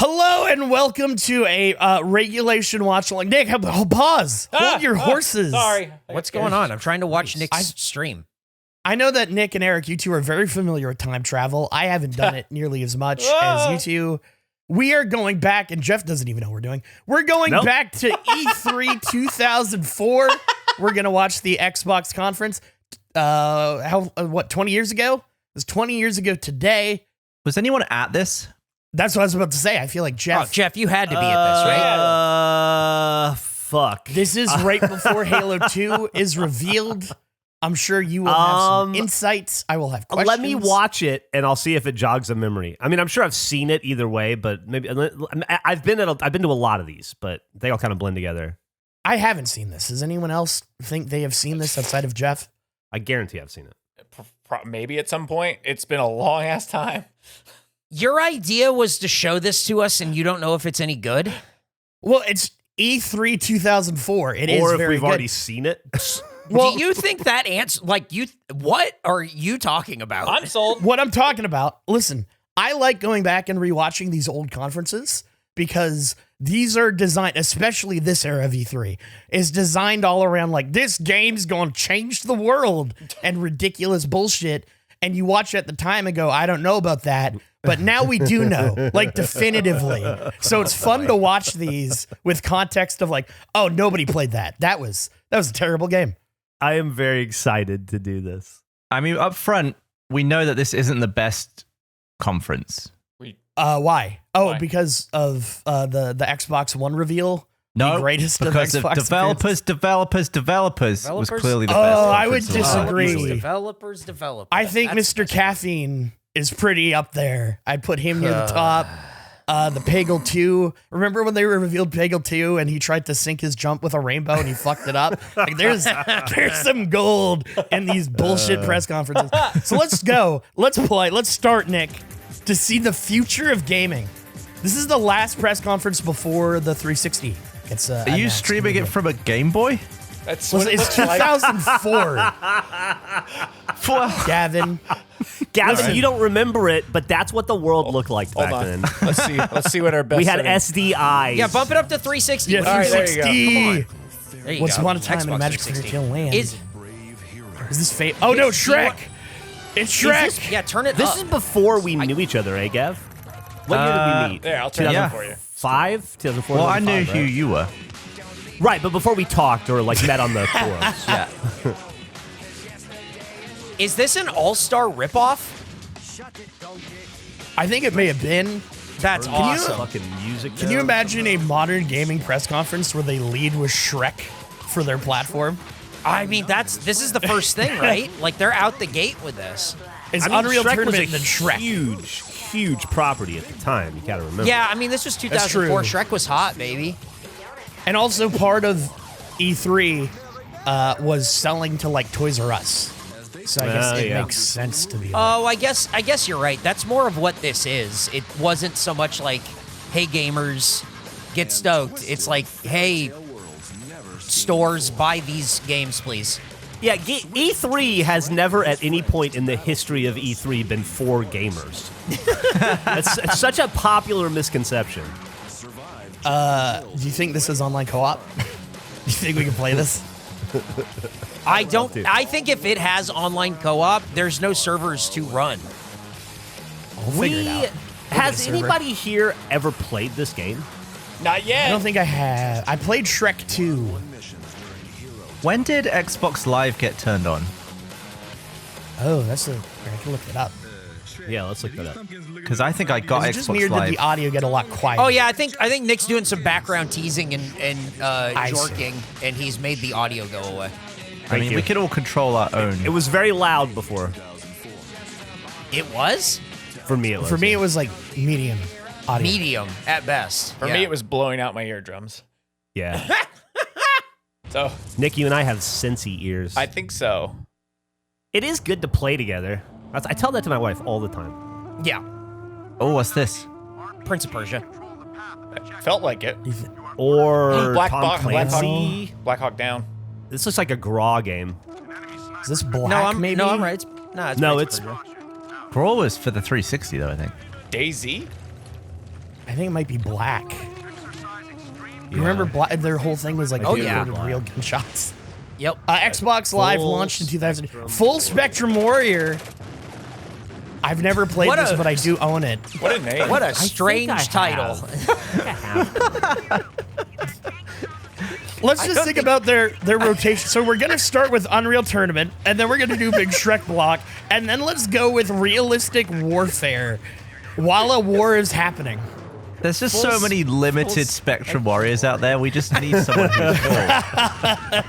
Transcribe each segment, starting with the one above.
Hello and welcome to a regulation watch along. Nick, pause. Hold your horses. Sorry. What's going on? I'm trying to watch Nick's stream. I know that Nick and Eric, you two are very familiar with time travel. I haven't done it nearly as much as you two. We are going back, and Jeff doesn't even know what we're doing. We're going back to E3 2004. We're going to watch the Xbox conference. 20 years ago? It was 20 years ago today. Was anyone at this? That's what I was about to say. I feel like Jeff. Oh, Jeff, you had to be at this, right? Fuck. This is right before Halo 2 is revealed. I'm sure you will have some insights. I will have questions. Let me watch it, and I'll see if it jogs a memory. I mean, I'm sure I've seen it either way, but maybe I've been to a lot of these, but they all kind of blend together. I haven't seen this. Does anyone else think they have seen this outside of Jeff? I guarantee I've seen it. Maybe at some point. It's been a long ass time. Your idea was to show this to us, and you don't know if it's any good? Well, it's E3 2004. It is or if very we've good. already seen it. Well, do you think that answer, what are you talking about? I'm sold. What I'm talking about, listen, I like going back and rewatching these old conferences because these are designed, especially this era of E3, is designed all around like this game's going to change the world and ridiculous bullshit. And you watch it at the time and go, I don't know about that. But now we do know, like definitively. So it's fun to watch these with context of like, oh, nobody played that. That was a terrible game. I am very excited to do this. I mean, up front, we know that this isn't the best conference. Why? Oh, Why? because of the Xbox One reveal. No, the greatest because of of Xbox developers was clearly the best. Oh, I would conference of all. disagree. Easily. Developers. I think That's Mr. Caffeine is pretty up there. I'd put him near the top. The Peggle 2. Remember when they revealed Peggle 2 and he tried to sync his jump with a rainbow and he fucked it up? Like there's some gold in these bullshit press conferences. So let's go. Let's play. Let's start, Nick, to see the future of gaming. This is the last press conference before the 360. It's Are you streaming it from a Game Boy? That's Listen, what it it's looks like. 2004. Well, Gavin. Gavin, you don't remember it, but that's what the world looked like Hold back on. then. Let's see what our best. We had setting- SDIs. Yeah, bump it up to 360. Yeah, All right, there you go. 360. There you Once go. upon a time in a Xbox Magic Fairy 360. Tale land. Is this fate? Oh no, Is- Shrek! It's Shrek! yeah, turn it This up. is before we knew each other, eh, Gav? What year did we meet? There, I'll turn it Yeah. up for you. 2004? well, I knew 2005, who right? you were. Right, but before we talked or like met on the forums. Yeah. Is this an all-star ripoff? I think it may have been. That's you- awesome. Fucking music. Can you imagine a modern gaming press conference where they lead with Shrek for their platform? I mean, this is the first thing, right? Like they're out the gate with this. It's I mean, Unreal Shrek Tournament was a than Shrek. huge property at the time. You gotta remember. Yeah, I mean, this was 2004. true. Shrek was hot, baby. And also part of E3 was selling to like Toys R Us. So I guess it yeah. makes sense to be. Oh, I guess you're right. That's more of what this is. It wasn't so much like, hey, gamers, get stoked. It's like, hey, stores, buy these games, please. Yeah, E3 has never at any point in the history of E3 been for gamers. It's such a popular misconception. Do you think this is online co-op? Do you think we can play this? I don't. I think if it has online co-op, there's no servers to run. We'll figure it out. We'll get a Has server. anybody here ever played this game? Not yet. I don't think I have. I played Shrek 2. When did Xbox Live get turned on? Oh, I can look it up. Yeah, let's look that up. Because I think I got Is it just Xbox weird that Live. the audio get a lot quiet? Oh yeah, I think Nick's doing some background teasing and I see. jorking, and he's made the audio go away. I mean, you. we could all control our own. It was very loud before. It was For me, it was. For me, it was like medium audio. medium at best. For me, it was blowing out my eardrums. Yeah. So Nick, you and I have sensey ears. I think so. It is good to play together. I tell that to my wife all the time. Yeah, Oh, what's this? Prince of Persia. Felt like it. Or Black Tom Hawk, Clancy. Black Hawk Down. This looks like a Graw game. Is this black? No, I'm maybe? no, I'm right. No, Prince it's of Persia. Brawl was for the 360 though, I think. DayZ. I think it might be black. You remember their whole thing was like, Oh, yeah. real gunshots. Yep. Xbox Live launched in 2000. Full Spectrum Warrior. I've never played What this, a- but I do own it. What a name. What a I strange title. Let's just think about their rotation. So we're gonna start with Unreal Tournament, and then we're gonna do Big Shrek Block, and then let's go with Realistic Warfare while a war is happening. There's just so many limited Spectrum Warriors out there. We just need someone who's cool.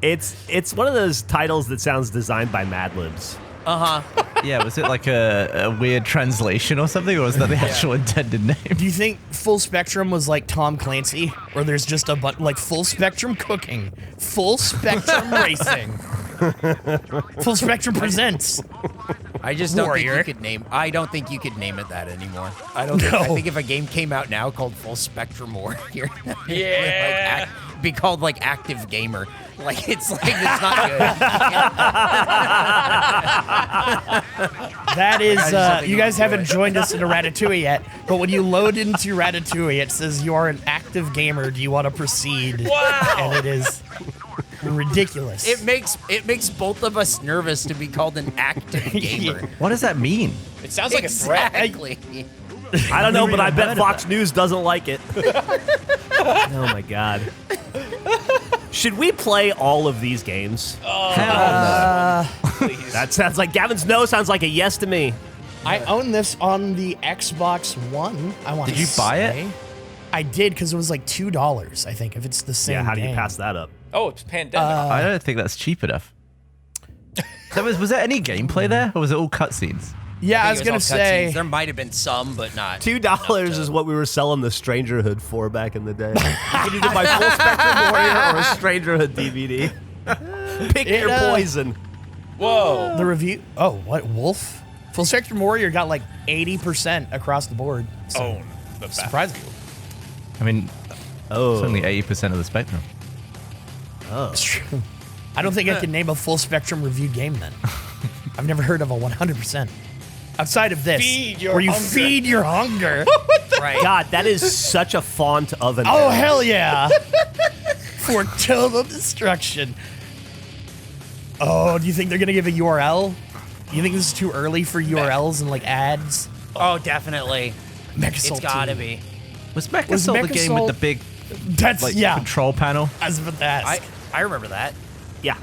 It's one of those titles that sounds designed by Mad Libs. Yeah, was it like a weird translation or something, or was that the actual intended name? Do you think Full Spectrum was like Tom Clancy, or there's just a like Full Spectrum Cooking, Full Spectrum Racing, Full Spectrum Presents? I just don't think Warrior. you could name. I don't think you could name it that anymore. I don't. Think, I think if a game came out now called Full Spectrum Warrior, Yeah. be called like Active Gamer. Like it's not good. That is, you guys haven't joined us into Ratatouille yet, but when you load into Ratatouille, it says you are an active gamer. Do you want to proceed? Wow. And it is ridiculous. It makes both of us nervous to be called an active gamer. What does that mean? It sounds like a threat. Exactly. I don't know, but I bet read Fox News doesn't like it. Oh my god. Should we play all of these games? Please. That sounds like Gavin's no sounds like a yes to me. I own this on the Xbox One. I want. Did you buy it? I did because it was like $2. I think if it's the same. Yeah, how do you game. pass that up? Oh, it's pandemic. I don't think that's cheap enough. So was there any gameplay there, or was it all cutscenes? Yeah, I was think it gonna all say. cutscenes. There might have been some, but not. $2 is what we were selling the Strangerhood for back in the day. You can either buy Full Spectrum Warrior or a Strangerhood DVD. Pick your It, poison. Whoa. The review. Oh, what Wolf? Full Spectrum Warrior got like 80% across the board. So Own the best. surprising. I mean, it's only 80% of the spectrum. It's true. I don't think I can name a full spectrum review game then. I've never heard of a 100%. Outside of this, Feed your where you hunger. feed your hunger. Right. God, that is such a font of an Oh, error. hell yeah. For total destruction. Oh, do you think they're going to give a URL? Do you think this is too early for URLs and like ads? Oh, definitely. Mechasol It's gotta 2. be. Was Mechasol the game with the big That's, like yeah. control panel? I was about to ask. I remember that. Yeah.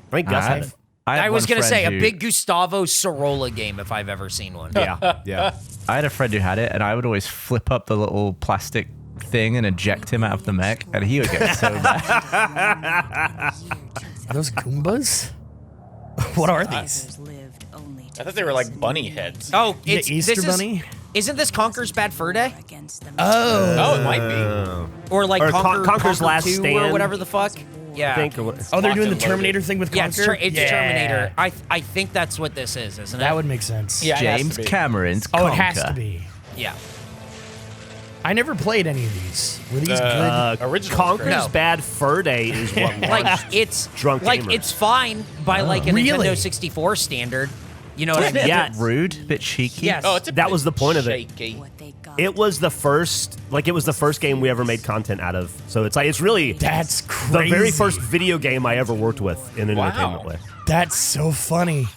I think Gus had it. I was going gonna to say a big Gustavo Sorolla game if I've ever seen one. Yeah, yeah. I had a friend who had it, and I would always flip up the little plastic thing and eject him out of the mech, and he would get so mad. Are those Goombas? What are these? I thought they were like bunny heads. Oh, The it's Easter this Bunny? Isn't this Conker's Bad Fur Day? Oh, it might be. Or like Or Conker's Conker's Last 2 or Stand. whatever the fuck? Yeah. I think. Or what, Oh, they're doing the Locked and Terminator loaded. thing with Yeah, Conker? it's Yeah. Terminator. I think that's what this is, isn't it? That would make sense. Yeah, it has James to be. Cameron's Oh, Conker. it has to be. Yeah. I never played any of these. Were these Original. Conker's No. Bad Fur Day is what Like launched. it's Drunk like gamer. it's fine by like a Really? Nintendo 64 standard. You know what I Isn't it mean? a Yeah. bit rude, a bit cheeky? Yes. Oh, it's a That bit was the point of it. shaky. It was the first, game we ever made content out of. So it's really That's the crazy. very first video game I ever worked with in an Wow. entertainment way. That's so funny.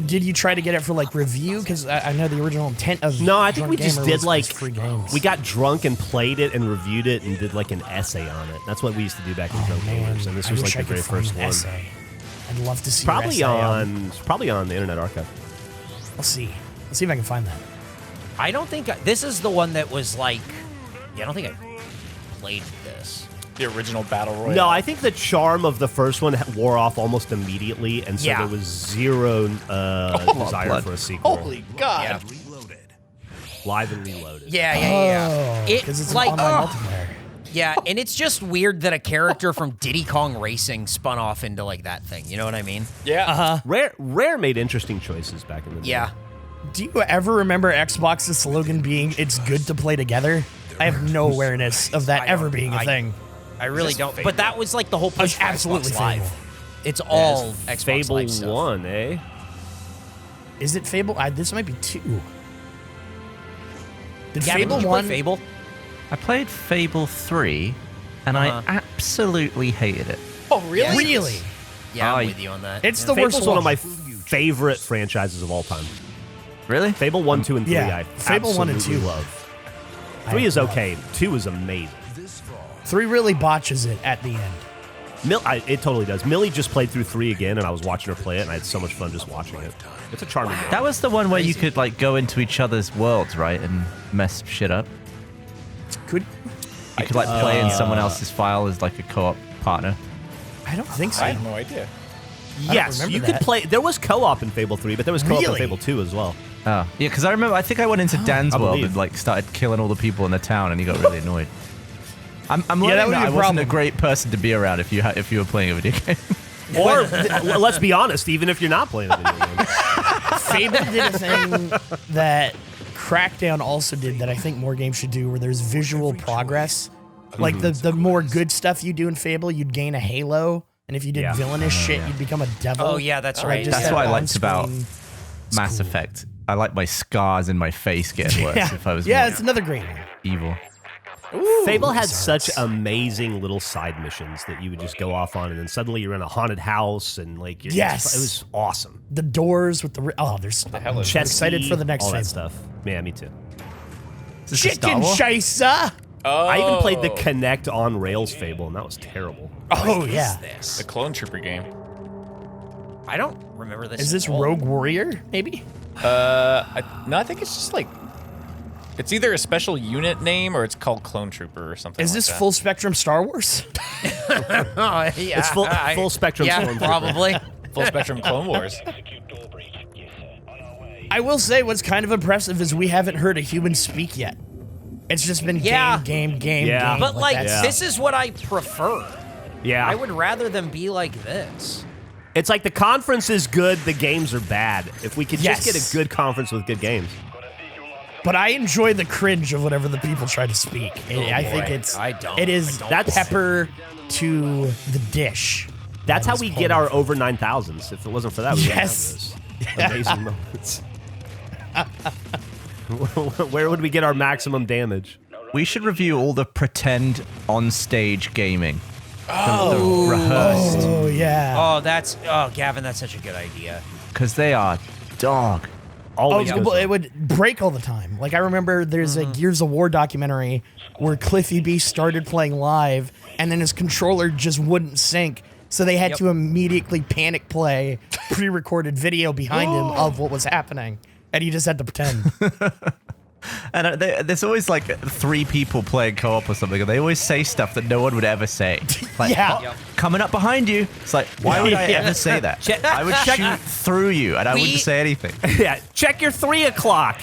Did you try to get it for like review? Because I know the original intent of No, I think Drunk we just Gamer did was like free games. we got drunk and played it and reviewed it and did like an essay on it. That's what we used to do back in Drunk Man, Gamers, and this I was wish like I the very could find first an one. essay. I'd love to see your Probably essay on the Internet Archive. I'll see. Let's see if I can find that. I don't think this is the one that was like. Yeah, I don't think I played this. The original Battle Royale. No, I think the charm of the first one wore off almost immediately, and so Yeah. there was zero desire blood. for a sequel. Holy God. Yeah. Live and Reloaded. Yeah, yeah. Because it's like online multiplayer. yeah, and it's just weird that a character from Diddy Kong Racing spun off into like that thing. You know what I mean? Yeah. Rare made interesting choices back in the day. Yeah. Do you ever remember Xbox's slogan being "It's good to play together"? I have no awareness of that I ever don't- being a I- thing. I really Just don't. Fable. But that was like the whole push That's for absolutely Xbox Live. Fable. It's all Xbox Fable Live stuff. 1, eh? Is it Fable? This might be 2. Did Gavin, Fable did you 1? play Fable? I played Fable 3, and I absolutely hated it. Oh, really? Really? Yeah, I'm with you on that. It's the Fable's worst one of my one. favorite franchises of all time. Really? Fable 1, 2, and 3 Yeah, I Fable 1 and absolutely 2. love. 3 is okay. 2 is amazing. 3 really botches it at the end. It totally does. Millie just played through 3 again, and I was watching her play it, and I had so much fun just watching it. It's a charming game. That was the one where you could like go into each other's worlds, right, and mess shit up. Could You could like play in someone else's file as like a co-op partner. I don't think so. I have no idea. Yes, remember you that. could play. There was co-op in Fable 3, but there was co-op Really? in Fable 2 as well. Oh, yeah, because I think I went into Dan's I world believe. and like started killing all the people in the town, and he got really annoyed. I'm learning that would be that a I wasn't problem. a great person to be around if you were playing a video game. Or let's be honest, even if you're not playing a video game. Fable did a thing that Crackdown also did that I think more games should do, where there's visual progress. Like the more good stuff you do in Fable, you'd gain a halo, and if you did Yeah. villainous shit, you'd become a devil. Oh, yeah, that's right. just That's that what I liked about on-screen- Mass Effect. I like my scars in my face getting worse if I was yeah, more it's another great one. evil. Fable had such amazing little side missions that you would just go off on, and then suddenly you're in a haunted house, and like, Yes. it was awesome. The doors with the there's hell is I'm excited Chesky, for the next all that Fable. stuff. Yeah, me too. Is this a Star Chicken Wars? chaser. Oh, I even played the Connect on Rails Fable, and that was terrible. Oh yeah. This. the Clone Trooper game. I don't remember this. Is this at all. Rogue Warrior? Maybe. No, I think it's just like it's either a special unit name or it's called Clone Trooper or something. Is like this that. full spectrum Star Wars? Oh, yeah, It's full spectrum. Yeah, Stormtrooper. probably. Full Spectrum Clone Wars? I will say what's kind of impressive is we haven't heard a human speak yet. It's just been Yeah. game, Yeah. But like, that's- this is what I prefer. Yeah, I would rather them be like this. It's like the conference is good, the games are bad. If we could just Yes. get a good conference with good games. But I enjoy the cringe of whatever the people try to speak. I think it's I don't. it is I don't. That's- pepper to the dish. That's That how is we called get our over 9,000s. If it wasn't for that, we Yes. wouldn't have those amazing moments. Where would we get our maximum damage? We should review all the pretend on-stage gaming. The rehearsed. Oh yeah. Gavin, that's such a good idea. Because they are dog. Always Oh, goes well, wrong. it would break all the time. Like I remember there's a Gears of War documentary where Cliffy B started playing live and then his controller just wouldn't sync. So they had to immediately panic play pre-recorded video behind him of what was happening. And he just had to pretend. And there's always like 3 people playing co-op or something, and they always say stuff that no one would ever say. Like, Yeah. "Oh, coming up behind you. It's like, why would I Yeah. ever say that? I would shoot through you, and I wouldn't say anything. Yeah, check your 3 o'clock.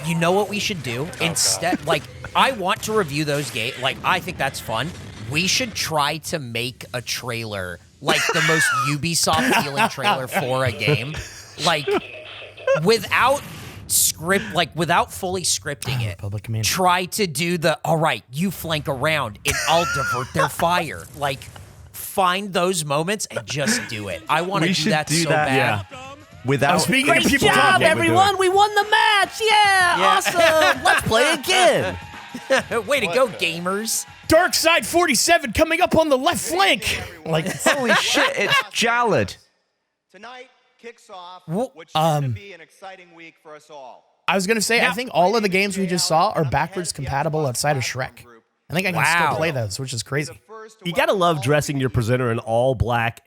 You know what we should do? Instead, like, I want to review those games. Like, I think that's fun. We should try to make a trailer, like the most Ubisoft feeling trailer for a game. Like, without without fully scripting it. Public command. Try to do all right, you flank around and I'll divert their fire. Like, find those moments and just do it. I want to We do should that do so that. bad. Without Speaking of people job, talking, everyone. We won the match. Yeah, awesome. Let's play again. Way to go, gamers. Dark Side 47 coming up on the left flank. Like, holy shit, it's Jallad. Tonight kicks off Wh- what's going to be an exciting week for us all. I was going to say, I think all of the games we just saw are backwards compatible outside of Shrek. I think I can still Wow. play those, which is crazy. You gotta love dressing your presenter in all black,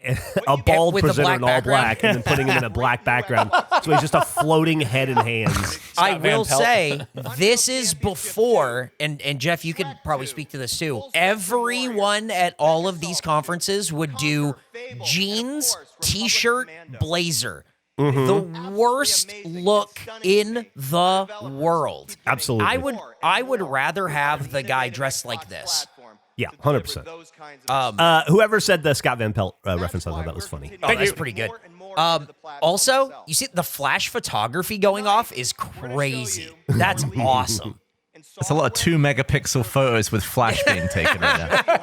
a bald With the presenter in all black black, and then putting him in a black background. So he's just a floating head and hands. I Van will Pelt. say, this is before, and Jeff, you could probably speak to this too. Everyone at all of these conferences would do jeans, t-shirt, blazer. The worst look in the world. Absolutely. I would rather have the guy dressed like this. Yeah, 100%. Whoever said the Scott Van Pelt reference, I thought that was funny. Oh, that's pretty good. Also, you see the flash photography going off is crazy. That's awesome. It's a lot of 2-megapixel photos with flash being taken right now.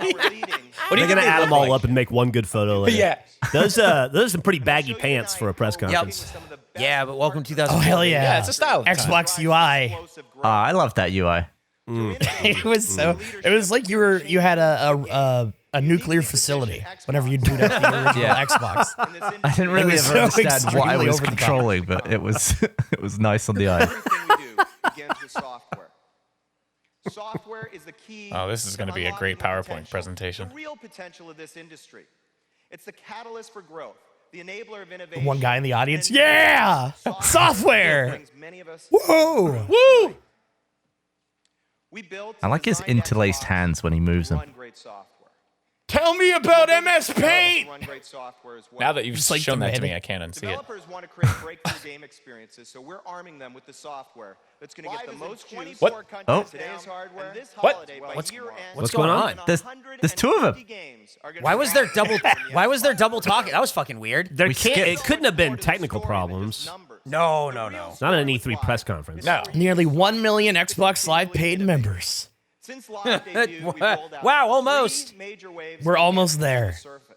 They're gonna add them all up and make one good photo later. Yeah. Those are some pretty baggy pants for a press conference. Yeah, but welcome 2000. Oh hell yeah! Yeah, it's a style of time. Xbox UI. I love that UI. It was so. It was like you had a nuclear facility whenever you boot up the original Yeah. Xbox. I didn't really was ever so understand what I extremely was over the top. controlling, but it was it was nice on the eye. Everything we do begins with software. Software is the key. Oh, this is gonna be a great unlocking the PowerPoint potential, presentation. The real potential of this industry. It's the catalyst for growth, the enabler of innovation. One guy in the audience. and Yeah, software. brings many of us Whoa. Woo! We built I like his and designed interlaced Xbox hands when he moves to them. run great software. Tell me about MS To Paint. run great software as well. Now that you've Just like shown that to demanding. me, I can't unsee it. Developers want to create breakthrough game experiences, so we're arming them with the software that's going to get the most juice. What? Oh. Today's hardware. And this What? holiday, by What's- year-end, what's going on? There's two of them. 150 games are gonna Why be was there released double? from the Why was there Xbox double talking? Live. That was fucking weird. There We can't. skipped. It couldn't have been More to the technical story than just problems. numbers. No, The no, real no. Not an story E3 was press why. conference. No. Nearly 1 million Xbox Live paid members. Since Live debut, we've rolled out Wow, 3 almost. major waves We're of almost games on the there. surface.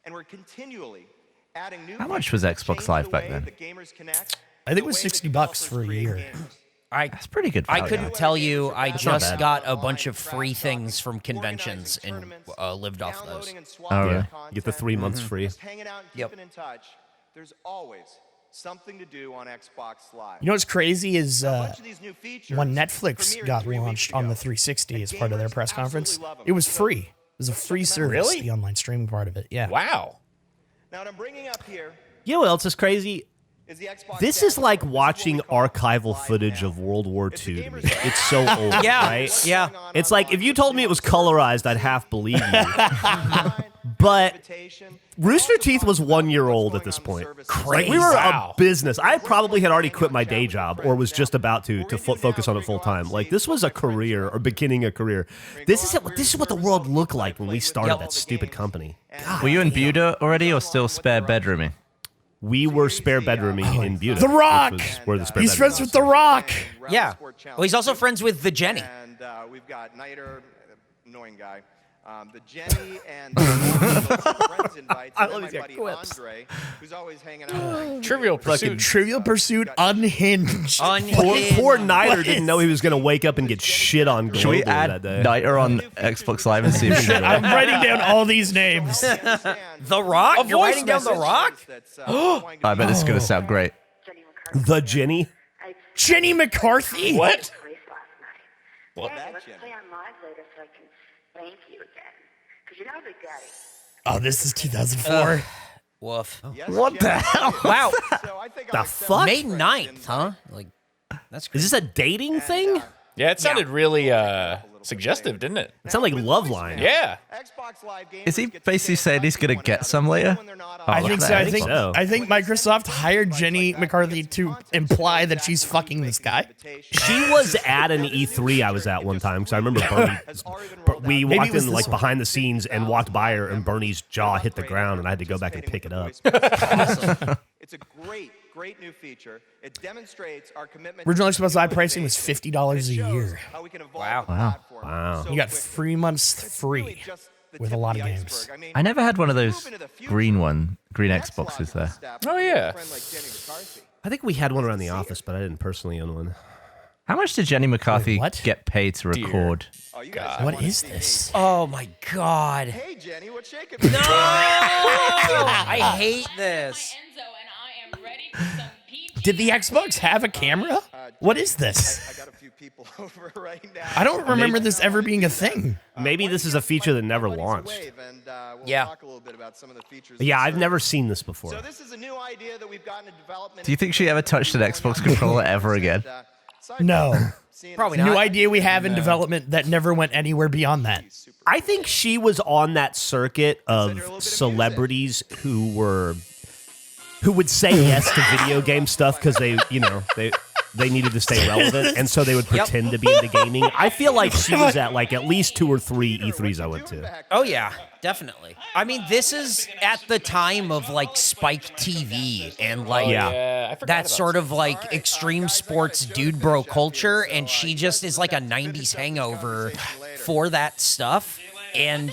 And we're continually adding new How much features was that Xbox change Live the back way then? that gamers connect, I think the it was way that $60 for a developers year. create games. That's pretty good I value. couldn't tell you. I not just bad. got a bunch of free things from conventions and lived off those. Downloading and Oh, swapping really? content, You get the 3 months free. just hanging out and Yep. keeping in touch. There's always something to do on Xbox Live. You know what's crazy is A bunch of these new features when Netflix premiered got 3 weeks launched on ago, the 360 and as part of their gamers press conference, absolutely love 'em. it was So free. It was a free service, Really? the online streaming part of it. Yeah. Wow. Now, what I'm bringing up here You know what else is crazy? is the Xbox This is like dashboard. This is watching what we call archival Live footage Now. of World War It's the II to me. gamers' It's so old, Yeah, right? yeah. It's like if you told me it was colorized, I'd half believe you. But Rooster Teeth was 1 year old at this point. Like we were Wow. a business. I probably had already quit my day job or was just about to focus on it full time. Like this was a career or beginning a career. This is what the world looked like when we started Yep. that stupid company. Were you in Buda already, or still spare bedrooming? We were spare bedrooming in Buda. The Rock! which was where the spare He's bedroom friends was. with The Rock. Yeah. Well, he's also friends with the Jenny. And we've got Niter, annoying guy. The Jenny and the friends invites. I And love then these my guys buddy quips. Andre, who's always hanging out. Trivial Pursuit. Trivial Pursuit Unhinged. Poor Niter What didn't is- know he was going to wake up and get shit on Should we globally add that day. Niter on Xbox Live and see if we can I'm writing down all these names. The Rock? You're voice writing down The message. Rock? I bet this is going to sound great. The Jenny? Jenny McCarthy. What? What? Hey, That let's Jenny. play on live later so I can thank you again. Because you know, Big Daddy. Oh, this is 2004. Woof. Yes, What the Jenny. hell? Wow. So I think The I'll accept fuck? May the 9th, huh? Like, that's Is crazy. this a dating thing? Yeah, it sounded really suggestive, didn't it? It sounded like Love Line. Yeah. Xbox Live gamers Is he get to basically stay saying he's connected gonna with get one some another, later? even when they're not on I live. think so. I I think think so. I think Microsoft hired Jenny McCarthy to imply that she's fucking this guy. She was at an E3 I was at one time because I remember Bernie. We Maybe walked it was in this like one. behind the scenes and walked by her, and Bernie's jaw hit the ground, and I had to go back and pick it up. It's a great new feature. It demonstrates our commitment. Original to Xbox Live pricing was $50 a year. How we can evolve Wow. the platform Wow. so You got quickly. 3 months It's free really just the with a tip lot of of the games. iceberg. mean, I never had one of those move into the future. green Next Xboxes logical there. step Oh, would be yeah. a friend like Jenny McCarthy. I think we had one around the office, but I didn't personally own one. How much did Jenny McCarthy what? get paid to record? Oh, you guys What wanna is see me. this? Oh my God. Hey, Jenny, what's shaking? No! I hate this. Enzo, and I am ready for some PG. Did the Xbox have a camera? What is this? I got a few people over right now. I don't remember this ever being a thing. Maybe this is a feature that never launched. We'll Yeah. talk a little bit about some of the features. Yeah, of the I've never seen this service. before. So this is a new idea that we've gotten in development. Do you think she ever touched an Xbox controller ever again? No. Probably New not. idea we have in development that never went anywhere beyond that. I think she was on that circuit of celebrities who would say yes to video game stuff because they needed to stay relevant, and so they would pretend to be into gaming. I feel like she was at like at least 2 or 3 E3s I went to. Oh yeah, definitely. I mean, this is at the time of like Spike TV and like Yeah. Yeah, I forgot that about sort of like extreme sports dude bro culture, and she just is like a 90s hangover for that stuff. And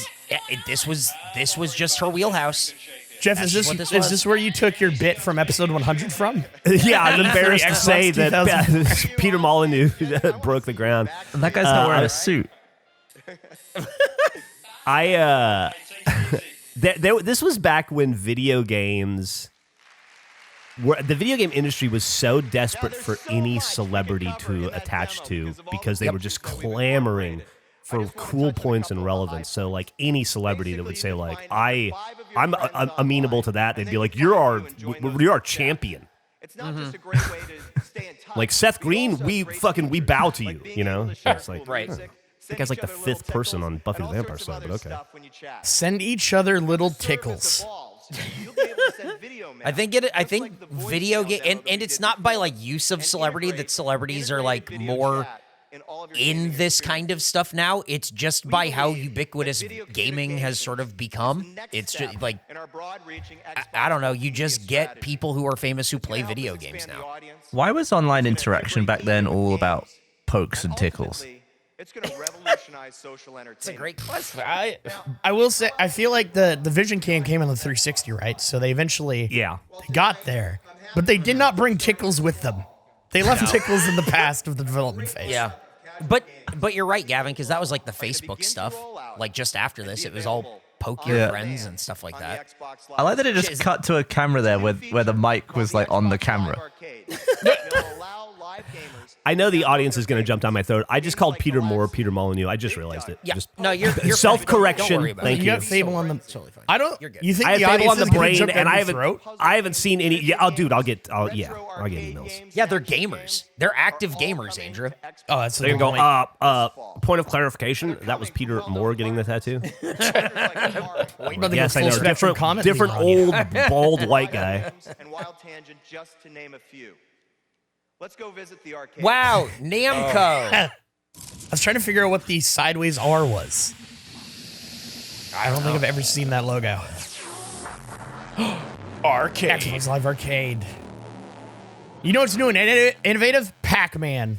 this was just her wheelhouse. Jeff, That's is just what this this is was. this where you took your bit from episode 100 from? Yeah, I'm embarrassed to Xbox say that 2000. Peter Molyneux broke the ground. That guy's not wearing a suit. This was back when video games the video game industry was so desperate for any celebrity to attach to because they were just clamoring for cool points and relevance. So like any celebrity that would say like I'm amenable to that, they'd be like you're our champion. It's not just a great way to stay in touch. Like Seth Green, we bow to you, you know? It's like Right. that guy's like the 5th person on Buffy the Vampire Slayer, but okay. Send each other little tickles. I think video game and it's not by like use of celebrity that celebrities are like more in this kind of stuff now. It's just by how ubiquitous gaming has sort of become. It's just like I don't know. You just get people who are famous who play video games now. Why was online interaction back then all about pokes and tickles? It's going to revolutionize social entertainment. It's a great question. I will say, I feel like the Vision Cam came on the 360, right? So they eventually got there, but they did not bring tickles with them. They left tickles in the past of the development phase. Yeah. But you're right, Gavin, because that was like the Facebook stuff. Like just after this, it was all poke your friends and stuff like that. I like that it just cut to a camera there where the mic was like on the camera. I know the audience is going to jump down my throat. I just called Peter Moore Peter Molyneux. I just realized it. Yeah. Just No, you're self-correction. Don't worry about Thank it. You you. got Fable on the. Totally fine. I don't. You're good. You think I the have Fable audience on the is gonna brain, jump and down your throat? I haven't seen any. Yeah, I'll get I'll get emails. Yeah, they're gamers. They're active gamers, Andrew. Oh, that's They're gonna go. Point of clarification. That was Peter Moore getting the tattoo. Yes, I know. Different old bald white guy. And Wild Tangent, just to name a few. Let's go visit the arcade. Wow, Namco. I was trying to figure out what the Sideways R was. I don't think I've ever seen that logo. Arcade. Xbox Live Arcade. You know what's new and innovative? Pac-Man.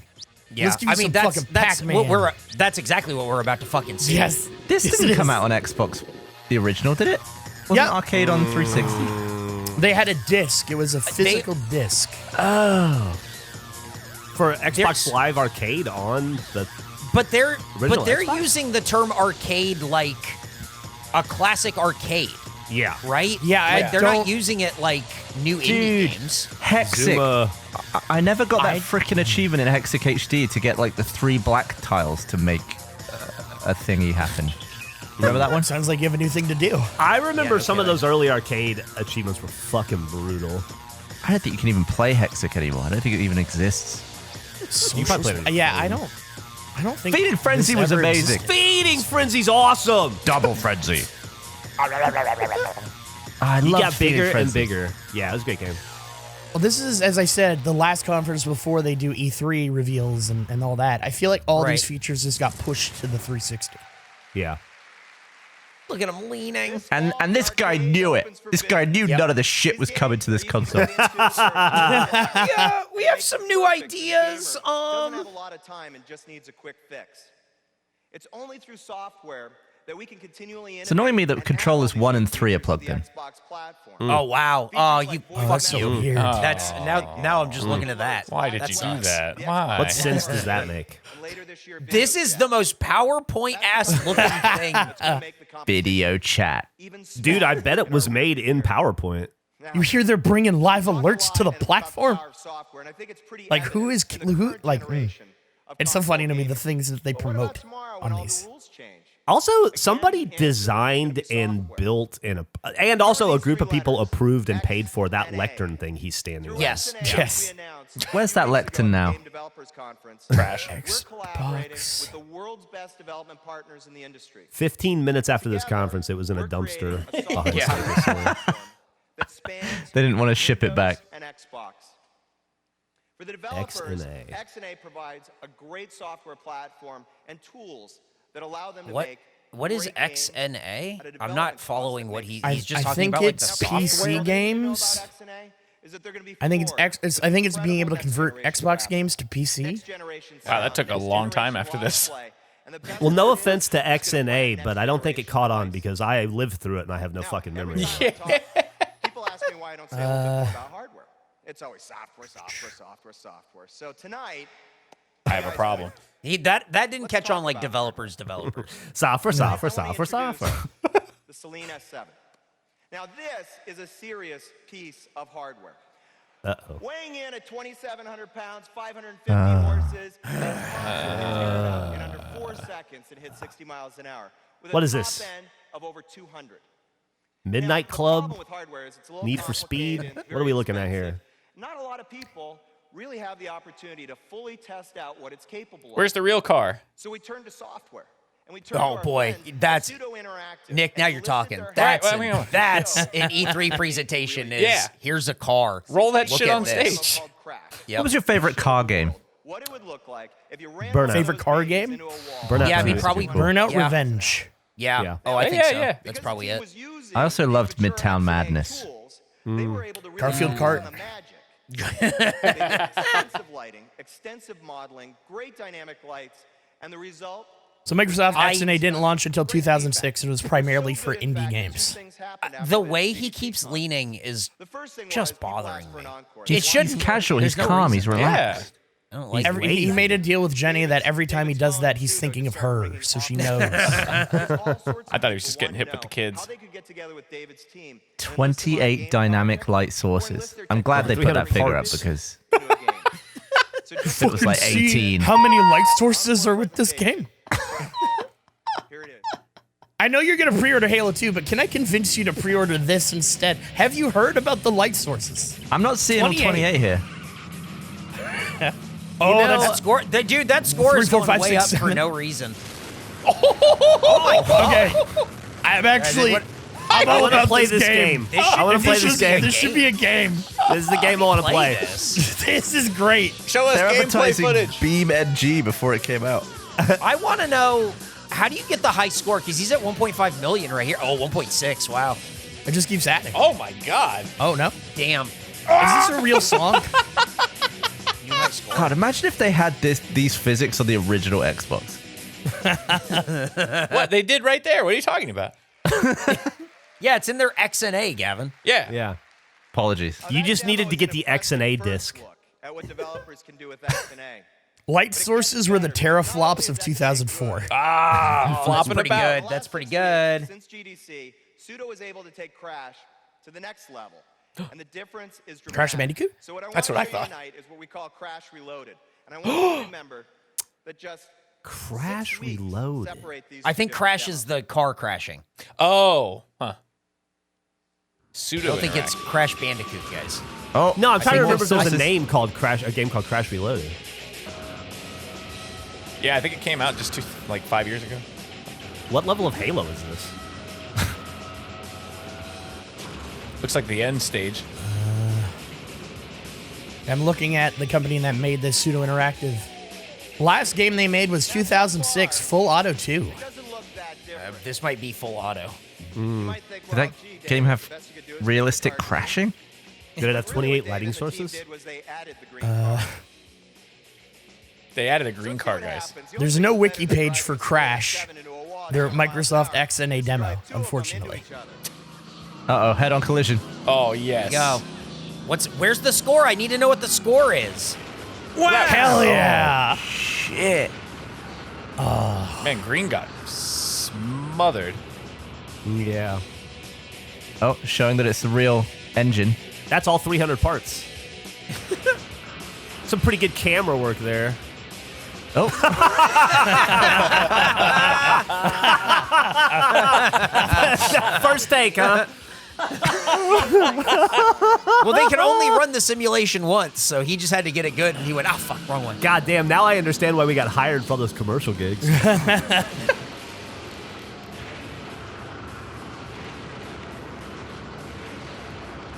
Yeah, Let's give you I mean some that's fucking that's Pac-Man. what that's exactly what we're about to fucking see. Yes. This Yes, didn't it come is. out on Xbox, the original, did it? Wasn't Yeah. Arcade on 360? They had a disc. It was a physical disc. For Xbox Live Arcade on the. But they're Original Xbox? using the term arcade like a classic arcade, Yeah. right? Yeah, I like they're not don't- using it like new indie Dude. games. Hexic. Zuma. I never got that freaking achievement in Hexic HD to get like the 3 black tiles to make a thingy happen. Remember that one? Sounds like you have a new thing to do. I remember some of those early arcade achievements were fucking brutal. I don't think you can even play Hexic anymore. I don't think it even exists. You probably played it. Yeah, I don't think Feeding Frenzy this was ever amazing. existed. Feeding Frenzy's awesome. Double Frenzy. I He love got Feeding bigger and Frenzy. bigger. Yeah, it was a great game. Well, this is, as I said, the last conference before they do E3 reveals and all that. I feel like all Right. these features just got pushed to the 360. Yeah. Look at him leaning. And this guy knew it. This guy knew none of the shit was coming to this console. Yeah, we have some new ideas. Doesn't have a lot of time and just needs a quick fix. It's only through software that we can continually. It's annoying me that controllers 1 and 3 are plugged in. Oh wow. Oh, you fuck That's so you. weird. That's now I'm just looking at that. Why did you do sucks. that? Why? What sense does that make? This is the most PowerPoint ass looking thing. Video chat. Dude, I bet it was made in PowerPoint. You hear they're bringing live alerts to the platform? Like, who is, who, like, it's so funny to me, the things that they promote on these. Also, somebody designed and built and also a group of people approved and paid for that lectern thing he's standing on. Yes. Yes. Where's that lectern now? Trash. Box. 15 minutes after this conference, it was in a dumpster behind Cyber They didn't want to ship it back. For the developers, XNA. XNA provides a great software platform and tools that allow them to What? make What is great games XNA? at a I'm development not cost following that what makes he's just I talking think about. Like it's the software. PC games. I think it's being able to convert Xbox games to PC. Wow, that took a long time after this. Well, no offense to XNA, but I don't think it caught on because I lived through it and I have no fucking memory of it. why I don't say a little bit more about hardware. It's always software, software, software, software. So tonight, I have a problem. That didn't catch on like developers. Software. The Selene S7. Now this is a serious piece of hardware. Uh-oh. Weighing in at 2,700 pounds, 550 horses, in under 4 seconds it hit 60 miles an hour. With What a is top this? end of over 200. Midnight Now, the Club? problem with hardware is it's a little Need for complicated, Speed? it's What very are we looking at expensive. here? Not a lot of people really have the opportunity to fully test out what it's capable of. Where's the real car? So we turned to software. And we turned Oh, to our boy, friends, that's- Pseudo Interactive, Nick, now and you're listened talking. to our That's Right, well, that's an E3 presentation. Is Yeah. here's a car. Roll that Look shit at on this. stage. called Crash. Yep. What was your favorite car game? What it would look like if you ran Burnout. one of Favorite those car babies game? into a wall. Burnout Yeah, I Two mean is probably pretty cool. Burnout Yeah. Revenge. Yeah. Yeah. Oh, I think Yeah, so. yeah. That's Because probably the team it. was using I also loved mature Midtown XNA Madness. tools, they were able to really Garfield focus Kart. on the magic. They did extensive lighting, extensive modeling, great dynamic lights, and the result. So Microsoft XNA didn't launch until 2006. It was primarily for indie games. The way he keeps leaning is just bothering me. It He's shouldn't. casual. He's there's no calm. He's reason. Yeah. relaxed. I don't like it. He made a deal with Jenny that every time he does that, he's thinking of her, so she knows. I thought he was just getting hit with the kids. 28 dynamic light sources. I'm glad they put that figure up because if it was like See 18. how many light sources are with this game? Here it is. I know you're going to pre-order Halo 2, but can I convince you to pre-order this instead? Have you heard about the light sources? I'm not seeing all 28 here. Oh, That score, dude, that score is 3, 4, going 5, way 6, up for 7. no reason. okay. I'm actually... I'm I all want to about play this game. I want to play this game. This should be a game. This is the game I want to play. This. This is great. Show us They're gameplay advertising footage. Beam NG before it came out. I want to know, how do you get the high score? Because he's at 1.5 million right here. Oh, 1.6. Wow. It just keeps adding. Oh my god. Oh, no. Damn. Is this a real song? New high score. God, imagine if they had these physics on the original Xbox. What they did right there? What are you talking about? Yeah, it's in their XNA, Gavin. Yeah. Yeah. Apologies. You just needed to get the XNA disc. At what developers can do with XNA. Light sources were the teraflops of 2004. That's Flopping pretty about. good. That's pretty good. Since GDC, Pseudo was able to take Crash to the next level. And the difference is dramatic. Crash Bandicoot? So what I want That's to what I show you thought. tonight is what we call Crash Reloaded. And I want you to remember that just Crash 6 weeks Reloaded. separate these I two think different Crash demos. is the car crashing. Oh. Huh. I Pseudo. don't think it's Crash Bandicoot, guys. Oh, No, I'm trying to think remember if there was a this- name called Crash, a game called Crash Reloaded. Yeah, I think it came out just 5 years ago. What level of Halo is this? Looks like the end stage. I'm looking at the company that made this Pseudo Interactive. Last game they made was 2006, Full Auto 2. It doesn't look that different. This might be full auto. You might think, Did well, that gee, Dave, game have the best you could do is realistic put cars in. crashing? Did it have Really, 28 what lighting Dave and the team sources? did was they added the green car. They added a So green let's see car, what guys. happens. The There's only no thing wiki better than page for driving Crash. 7 into a wall Their 10 miles an Microsoft hour. XNA Let's demo, drive two of them into unfortunately. each other. Uh-oh, head-on collision. Oh yes. Go. Where's the score? I need to know what the score is. Hell yeah! Shit. Man, green got smothered. Yeah. Oh, showing that it's the real engine. That's all 300 parts. Some pretty good camera work there. Oh, First take, huh? Well, they can only run the simulation once, so he just had to get it good, and he went, fuck, wrong one. God damn, now I understand why we got hired for all those commercial gigs.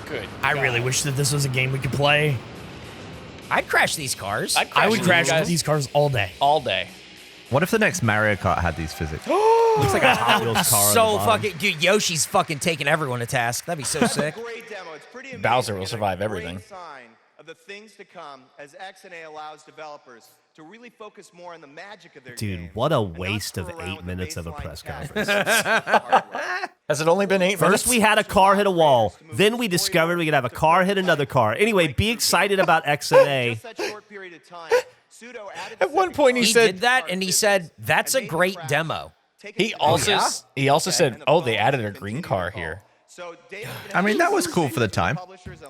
Good. I really wish that this was a game we could play. I'd crash these cars. I would into crash you guys these cars all day. all day. what if the next Mario Kart had these physics? Looks like a Hot Wheels car. on the So bottom. fucking, dude, Yoshi's fucking taking everyone to task. That'd be so sick. Great demo. It's pretty amazing Bowser will and a survive great everything. sign of the things to come as XNA allows developers to really focus more on the magic of their Dude, game what a and not waste of screw around 8 with minutes of a baseline press tech. conference. Has it only been 8 minutes? First, we had a car hit a wall. Then we discovered we could have a car hit another car. Anyway, be excited about XNA. Just that short period of time, Pseudo added At one point, he He said did that, and he said, "That's a great demo." he also said, "Oh, they added a green car here." I mean, that was cool for the time.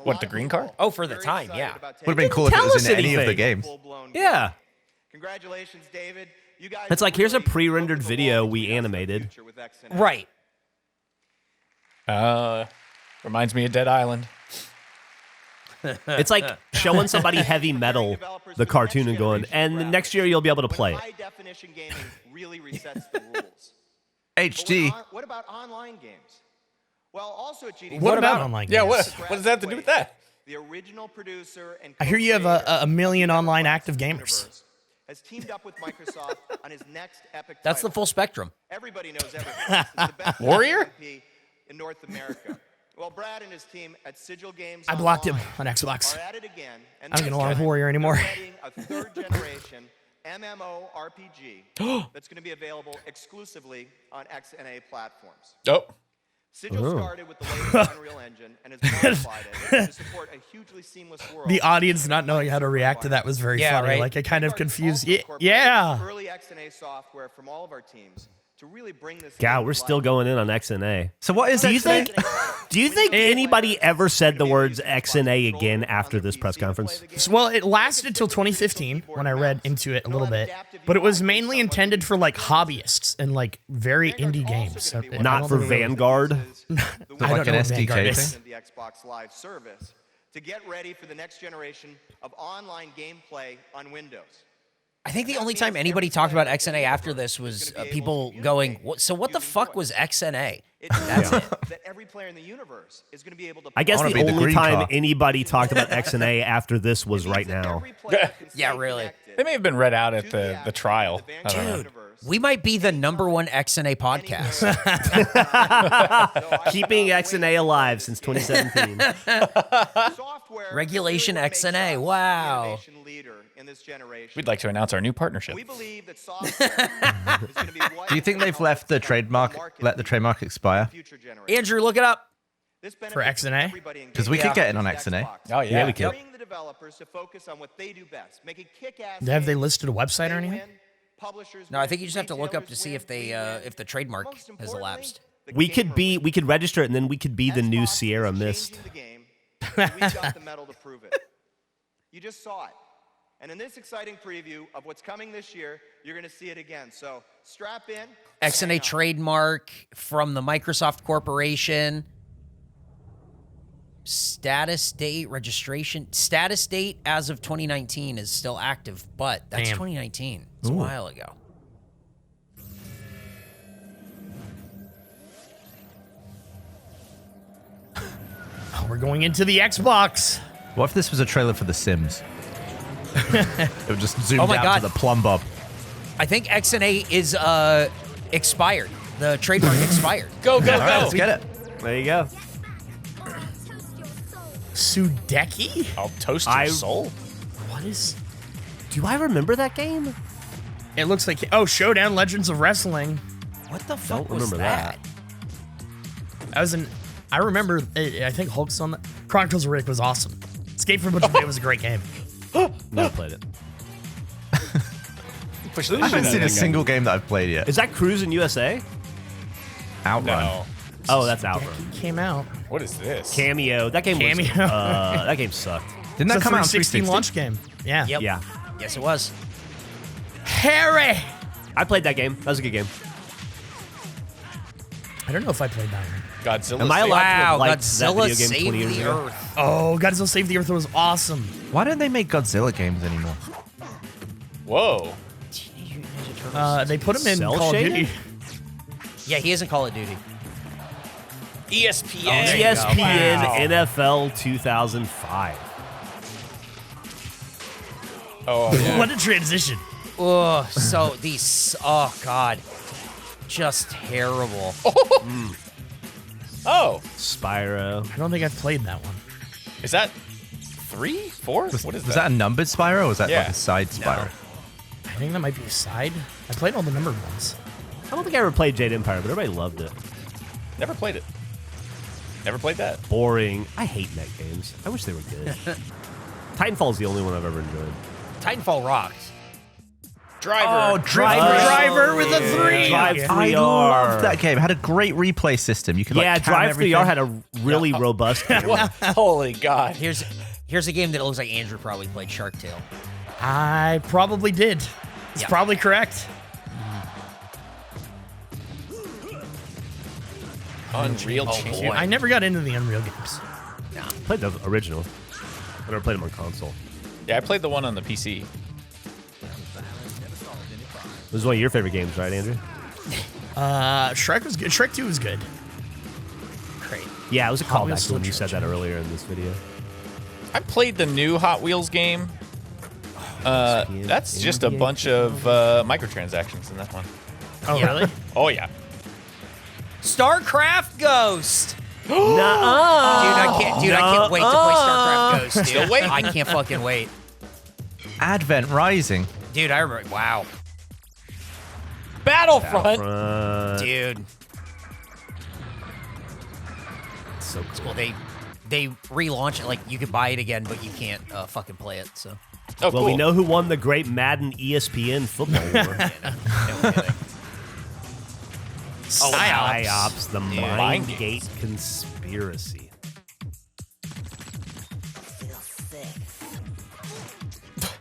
What, the green car? Oh, for the time, yeah. Would have been cool if it tell was us in any of the anything. games. Yeah. Congratulations, David. You guys It's like, here's a really pre-rendered broke the video mold we for the animated. future with XNA. Right. Reminds me of Dead Island. It's like showing somebody heavy metal, the cartoon, and going, and next year you'll be able to play it. High definition gaming really resets the rules. HD. What about online games? Well, also at GDC. What about online Yeah, games? what does that have to do with that? The original producer and I hear you have a million online active gamers. has teamed up with Microsoft on his next epic That's the title. full spectrum. Everybody knows everything. It's the best Warrior? RPG in North America. Well, Brad and his team at Sigil Games I blocked him Online on Xbox. are at it again. And I don't this get along with time, Warrior anymore. they're readying a third generation MMORPG that's going to be available exclusively on XNA platforms. Oh, Sigil started with the latest Unreal Engine and has modified it to support a hugely seamless world. The audience not knowing how to react to that was very Yeah, funny. right. Like, it kind of confused. Also incorporated Yeah. Early XNA software from all of our teams to really bring this. God, game we're to still life. going in on XNA. So what is Do you XNA? think? Do you think anybody ever said the words XNA again after this press conference? So, well, it lasted till 2015 when I read into it a little bit, but it was mainly intended for like hobbyists and like very indie games. So, I Not don't for think it was- Vanguard. I like don't an know what SDK Vanguard thing? is. The Xbox Live service to get ready for the next generation of online gameplay on Windows. I think the only time anybody talked about XNA after this was people going, so what the fuck was XNA? That's it. That every player in the universe is going to be able to. I guess wanna the be the only green time car. anybody talked about XNA after this was right now. Yeah, really. they may have been read out at the trial. I don't know. Dude, we might be the #1 XNA podcast. Keeping XNA alive since 2017. Regulation XNA, wow. We'd like to announce our new partnership. We believe that software is going to be what Do you think they've left the trademark, let the trademark expire? future generation. Andrew, look it up. This For benefits XNA? everybody engaged. Because we could get it on XNA. Xbox. Oh yeah, we could. Freeing the developers to focus on what they do best, making kick-ass Have they games. listed a website or They anything? win, publishers No, I win, think you just have to look up to retailers see win, if they we win. if the trademark Most has importantly, elapsed. the We gamer we could register it and then we could be the new Xbox Sierra is Mist. changing the game, and we've got the metal to prove it. You just saw it. And in this exciting preview of what's coming this year, you're going to see it again. So strap in. XNA hang on. trademark from the Microsoft Corporation. Status date, registration. Status date as of 2019 is still active, but that's Damn. 2019. It's a while ago. Oh, we're going into the Xbox. What if this was a trailer for The Sims? It would just zoom Oh my down God. to the plumb bob. I think XNA is expired. The trademark expired. Go go All right, go! let's get it. There you go. Sudeki? I'll toast your soul. What is? Do I remember that game? It looks like Showdown Legends of Wrestling. What the fuck Don't was remember that? That was an. I remember. I think Hulk's on that. Chronicles of Riddick was awesome. Escape from Butcher Bay was a great game. Never played it. Push the I haven't shit out seen of a that single game that I've played yet. Is that Cruising USA? Outrun. guy. No. Oh, that's Outrun. It came out. What is this? Cameo. That game was. Cameo. That game sucked. Didn't that It's a come out on 360 360? launch game. Yeah. Yep. Yeah. Yes, it was. Harry. I played that game. That was a good game. I don't know if I played that one. Godzilla. Am I allowed to have Wow, liked that Godzilla video game 20 saved years the ago? Earth. Oh, Godzilla Save the Earth was awesome. Why don't they make Godzilla games anymore? Whoa. They put him in Cell Call of shaded? Duty. Yeah, he is in Call of Duty. ESPN. there you go. ESPN Wow. NFL 2005. Oh yeah. What a transition. Oh, so these. Oh God, just terrible. Oh, Spyro. I don't think I've played that one. is that 3? 4? What is Was that a numbered Spyro or was that like Yeah. a side Spyro? I think that might be a side. I played all the numbered ones. I don't think I ever played Jade Empire, but everybody loved it. Never played it. Never played that. Boring. I hate mech games. I wish they were good. Titanfall's the only one I've ever enjoyed. Titanfall rocks. Driver. Oh, Driver with a 3. Drive Yeah. 3R. I loved that game. It had a great replay system. You could like Yeah, count Drive everything. 3R had a really robust camera. Holy God. Here's a game that looks like Andrew probably played Shark Tale. I probably did. It's Yeah. probably correct. Unreal Oh, Champion. boy. I never got into the Unreal games. Played the original. I never played them on console. Yeah, I played the one on the PC. This is one of your favorite games, right, Andrew? Shrek was good. Shrek 2 was good. Great. Yeah, it was a Hot Wheels callback to when you Still said that earlier in this video. I played the new Hot Wheels game. That's just a bunch of microtransactions in that one. Oh, really? Oh, yeah. StarCraft Ghost. Nuh-uh. Dude, I can't wait to play StarCraft Ghost. Dude. Still waiting. I can't fucking wait. Advent Rising. Dude, I remember. Wow. Battlefront. Dude. So cool. Well, they relaunch it. Like, you could buy it again, but you can't fucking play it, so. Oh, Well, cool. we know who won the great Madden ESPN football war. No kidding. Oh, Psyops. PsyOps, the Mind Mindgate conspiracy.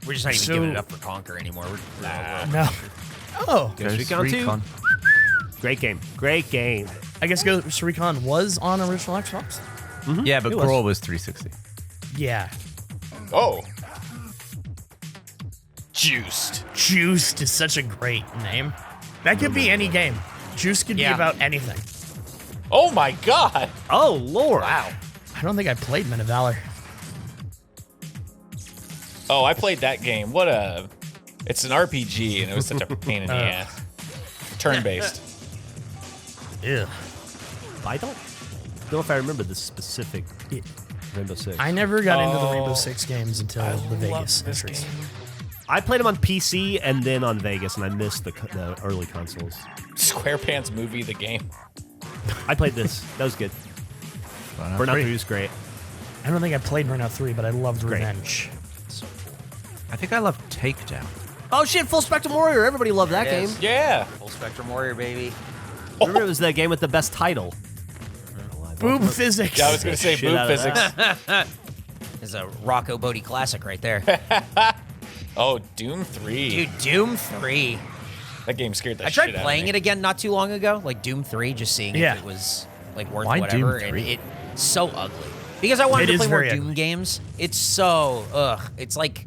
We're just not even So- giving it up for Conquer anymore. We're No. Oh, Ghost Recon 2. Recon. Great game. Great game. I guess Ghost Recon was on original Xbox. Yeah, but It was. Brawl was 360. Yeah. Oh. Juiced. Juiced is such a great name. That could be any game. Juice could Yeah. be about anything. Oh, my God. Oh, Lord. wow. I don't think I played Men of Valor. Oh, I played that game. What a... It's an RPG, and it was such a pain in the ass. Turn-based. Ew. I don't know if I remember the specific Yeah. Rainbow Six. I never got into the Oh. Rainbow Six games until the Vegas this entries. game. I played them on PC and then on Vegas, and I missed the early consoles. SquarePants movie, the game. I played this. That was good. Burnout 3 was great. I don't think I played Burnout 3, but I loved Great. Revenge. I think I love Takedown. Oh, shit. Full Spectrum Warrior. Everybody loved that game. Yeah. Full Spectrum Warrior, baby. Remember, it was the game with the best title. Boob physics. Yeah, I was going to say Shit boob out of physics. Is a Rocco Bodie classic right there. Oh, Doom 3. Dude, Doom 3. That game scared the I shit tried out of playing me. it again not too long ago, like Doom 3, just seeing Yeah. if it was like worth Why Doom whatever, 3? and it's so ugly. Because I wanted It to is play more very Doom ugly. games. It's so It's like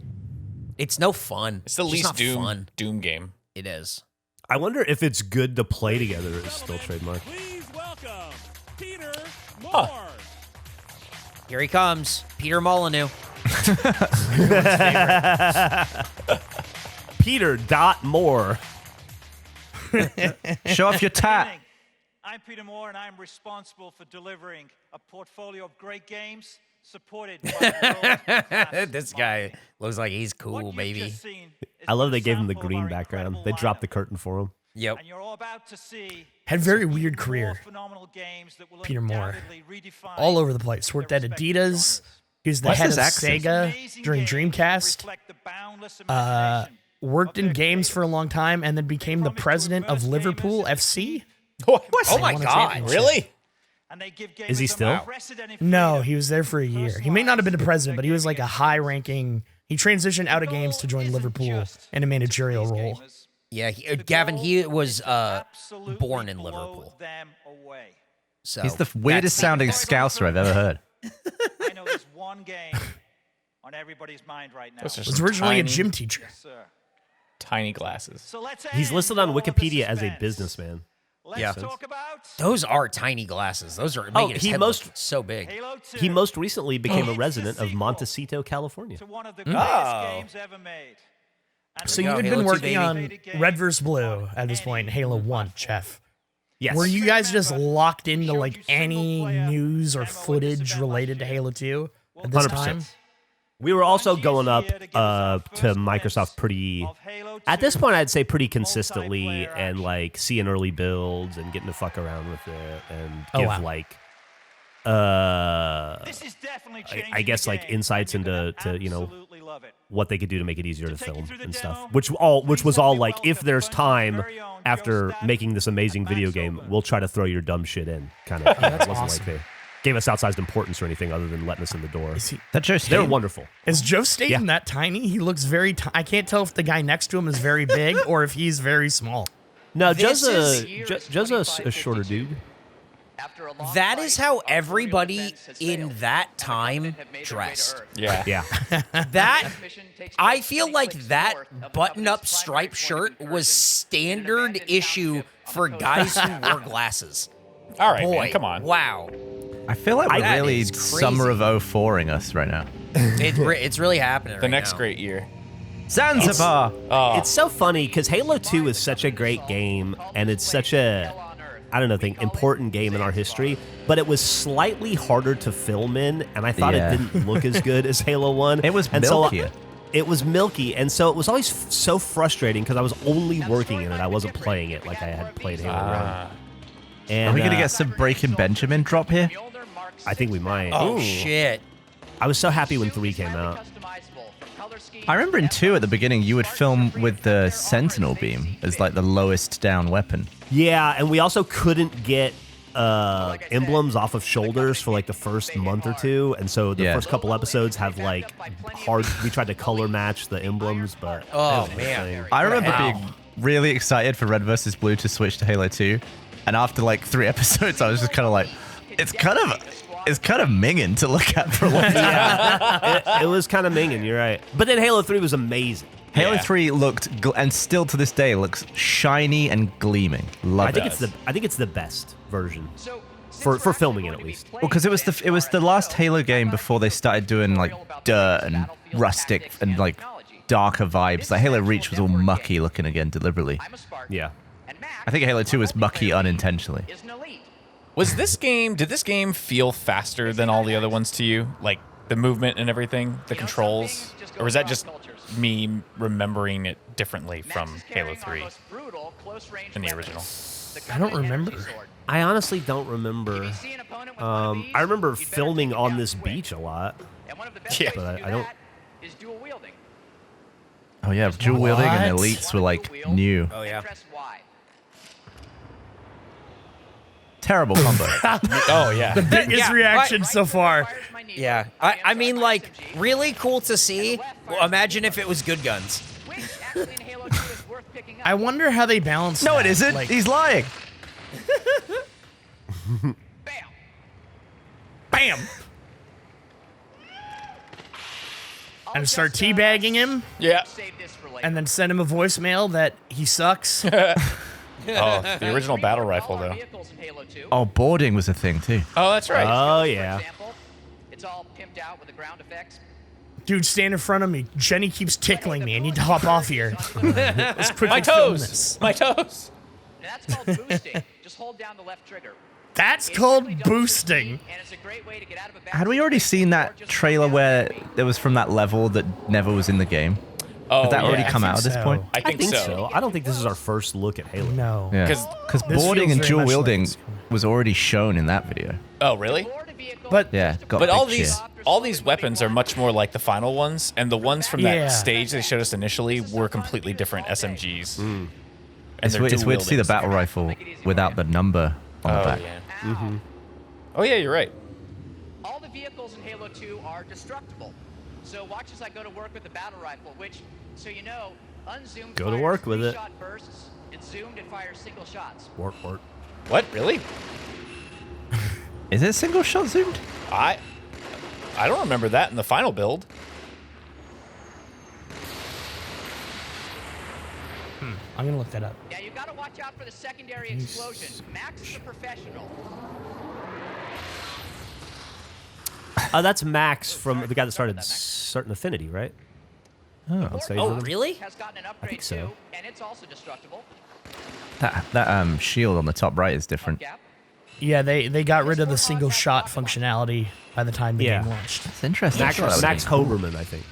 it's no fun. It's the just least not Doom fun. Doom game. It is. I wonder if it's good to play together is still trademarked. Please welcome Peter Moore. Huh. Here he comes, Peter Molyneux. Peter Dot Moore. Show off your tat. I'm Peter Moore, and I'm responsible for delivering a portfolio of great games supported by world-class This guy marketing. looks like he's What cool, you've baby. just seen is I love but they a gave him the sample of green our background. incredible They dropped the lineup. curtain for him. Yep. And you're all about to see Had very some weird more career. phenomenal games that will Peter Moore. undoubtedly redefine All over the place. Worked at their respective Adidas. genres. He was the What's head his of accent? Sega Amazing during games that Dreamcast. reflect the boundless imagination Worked of in their games for a creators. long time and then became the promise to president of immerse Liverpool gamers in FC. What? Oh my won a God! championship. Really? And they give Is he gamers still? unprecedented No, freedom he was there for a year. He may not have been a president, but he was like a high-ranking. He transitioned out of games to join Liverpool in a managerial role. Yeah, Gavin, he was born in Liverpool. So He's the weirdest that's- sounding scouser I've ever heard. I know there's one game on everybody's mind right now. Those are Was some originally a tiny, gym teacher. Yes, sir. tiny glasses. So let's He's end listed on all of the Wikipedia as a suspense. businessman. Let's Yeah. talk about Those are tiny glasses. Those are Oh, making his he head most- look so big. Halo 2. He most recently became a It's the resident of sequel Montecito, California. to one of the greatest Oh. games ever made. And So we you go, had Halo been 2, working baby. on Red vs. Blue at this point, Halo 1, Jeff. Yes. Were you guys just locked into like any news or footage related to Halo 2 at this 100%. time? We were also going up to Microsoft pretty, at this point, I'd say pretty consistently, and like seeing early builds and getting to fuck around with it and give like, I guess like insights into what they could do to make it easier to film and stuff. Which was all like, if there's time after making this amazing video game, we'll try to throw your dumb shit in. Kind of. It wasn't like they gave us outsized importance or anything other than letting us in the door. That Joe They're wonderful. Is Joe Staten that tiny? He looks very I can't tell if the guy next to him is very big or if he's very small. No, Joe's a shorter dude. That is how everybody in that time dressed. Yeah. That, I feel like that button-up striped shirt was standard issue for guys who wore glasses. All right, Boy, man, come on. Wow. I feel like we're That really is crazy. summer of 04ing us right now. It's really happening The right next now. great year. Zanzibar. It's so funny because Halo 2 is such a great game, and it's such a, I don't know, important game in our history, but it was slightly harder to film in, and I thought Yeah. it didn't look as good as Halo 1. It was and so milkier. it was milky, and so it was always so frustrating because I was only working in it. I wasn't playing it like I had played Halo 1. And, Are we going to get some Breaking Benjamin drop here? I think we might. Oh, shit. I was so happy when 3 came out. I remember in 2 at the beginning, you would film with the Sentinel beam as like the lowest down weapon. Yeah, and we also couldn't get emblems off of shoulders for like the first month or two, and so the first couple episodes have like we tried to color match the emblems, but Oh, it was man. insane. I remember Wow. being really excited for Red vs. Blue to switch to Halo 2, and after like 3 episodes, I was just kind of like, it's kind of minging to look at for a long time. Yeah, it was kind of minging, you're right. But then Halo 3 was amazing. Halo 3 looked, and still to this day looks shiny and gleaming. Love I think it. I think it's the best version for filming it at least. Well, because it was the last Halo game before they started doing like dirt and rustic and like darker vibes. Like Halo Reach was all mucky looking again deliberately. Yeah. I think Halo 2 was mucky unintentionally. Did this game feel faster than all the other ones to you? Like the movement and everything, the controls? Or was that just me remembering it differently from Halo 3 in the original? I don't remember. I honestly don't remember. I remember filming on this beach a lot. Yeah. But I don't. Oh yeah, dual wielding and What? elites were like new. Oh, yeah. Terrible combo. Oh, yeah. Biggest Yeah, reaction right. so far. Yeah. I mean, like, really cool to see. Well, imagine if it was good guns. I wonder how they balance. No, that. it isn't. Like, He's lying. bam. And start teabagging him, Yeah. and then send him a voicemail that he sucks. Oh, the original battle rifle, though. Oh, boarding was a thing too. Oh, that's right. Oh yeah. It's all pimped out with the ground effects. Dude, stand in front of me. Jenny keeps tickling me. I need to hop off here. Let's quickly My film toes. this. My toes. Now that's called boosting. Just hold down the left trigger. That's called boosting. And it's a great way to get out of a bad Had we already seen that trailer where it was from that level that never was in the game? Oh, Had that already yeah. come out at this so. point? I think so. I don't think this is our first look at Halo. No. Yeah. 'Cause Because This boarding feels and very dual much like wielding it's- was already shown in that video. Oh, really? But Yeah, got But all big these cheer. all these weapons are much more like the final ones, and the ones from that Yeah. stage they showed us initially were completely different SMGs. And It's they're weird to see the dual-wieldings. battle rifle without the number on the Oh back. yeah. Oh yeah, you're right. All the vehicles in Halo 2 are destructible. So watch as I go to work with the battle rifle, which, so you know, unzoomed Go to fires work with it. 3-shot bursts, and zoomed it fires single shots. Work. What? Really? Is it single shot zoomed? I don't remember that in the final build. I'm gonna look that up. Yeah, you gotta watch out for the secondary explosion. Max is a professional. That's Max from the guy that started Certain Affinity, right? On stage Oh, with him. really? Has gotten an upgrade think so. too, and it's also destructible. That shield on the top right is different. Gap. Yeah, they got rid of the single shot functionality by the time the Yeah. game launched. It's interesting. Max Hoberman, I think.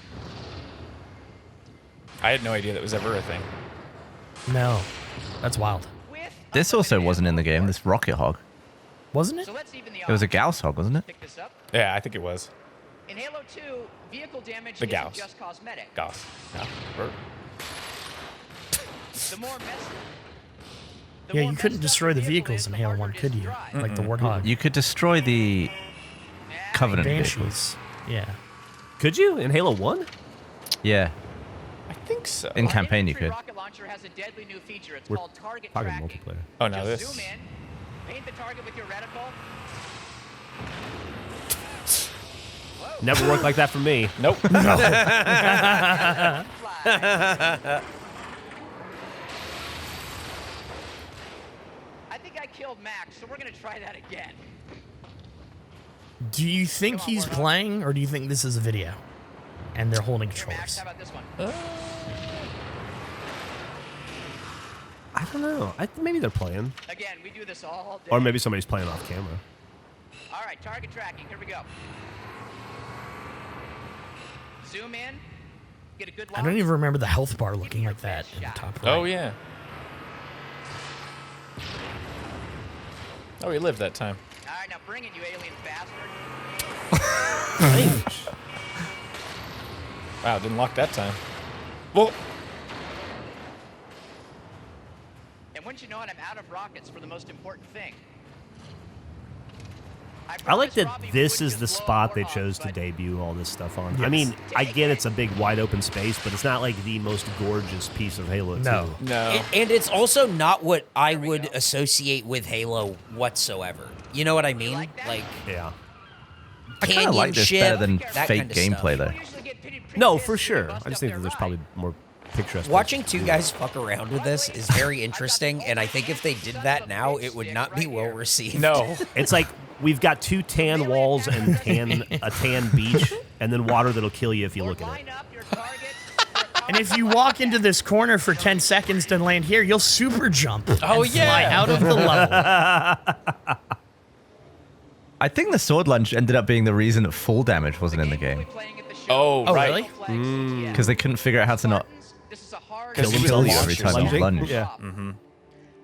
I had no idea that was ever a thing. No, that's wild. This also wasn't in the game. This rocket hog. Wasn't it? So let's even the It was a Gauss hog, wasn't it? Pick this up. Yeah, I think it was. In Halo 2, vehicle damage The isn't Gauss. just cosmetic. Goss. Yeah. The more messy. Yeah, you couldn't destroy the vehicles in Halo 1, could you? Like the Warthog. You could destroy the Covenant vehicles. Banshees. Yeah. Could you in Halo 1? Yeah. I think so. In campaign, you could. Rocket launcher has a deadly new feature. It's We're called target talking tracking. multiplayer. Oh, no, Just this. zoom in, paint the target with your reticle. Never worked like that for me. Nope. I think I killed Max, so we're gonna try that again. Do you think he's playing, or do you think this is a video? And they're holding Max, controllers. how about this one? I don't know. Maybe they're playing. Again, we do this all day. Or maybe somebody's playing off camera. All right, target tracking. Here we go. Zoom in. Get a good I don't even remember the health bar looking like that in the top right. Oh, yeah. Oh, he lived that time. All right, now bring it, you alien bastard. Wow, didn't lock that time. Well, And once you know it, I'm out of rockets for the most important thing. I like promised that Robbie we this wouldn't is the just blow spot up they Warthogs, chose to but debut all this stuff on. I Yes. mean, I get it's a big wide open space, but it's not like the most gorgeous piece of Halo 2. No. no. And it's also not what I would associate with Halo whatsoever. You know what I mean? Like Yeah. I kind canyon of like this ship, better than that fake kind of gameplay, stuff. though. No, for sure. I just think that there's probably more picturesque. Watching two guys fuck around with this is very interesting, and I think if they did that now, it would not be well received. No. It's like we've got 2 tan walls and a tan beach, and then water that'll kill you if you look at it. Line up your targets. And if you walk into this corner for 10 seconds to land here, you'll super jump. Oh, and fly yeah. out of the level. I think the sword lunge ended up being the reason that full damage wasn't in the game. Oh, Oh, right. really? Because they couldn't figure out how to not This is a hard Because he kill was you every launcher. time you Lunging? lunge. Yeah.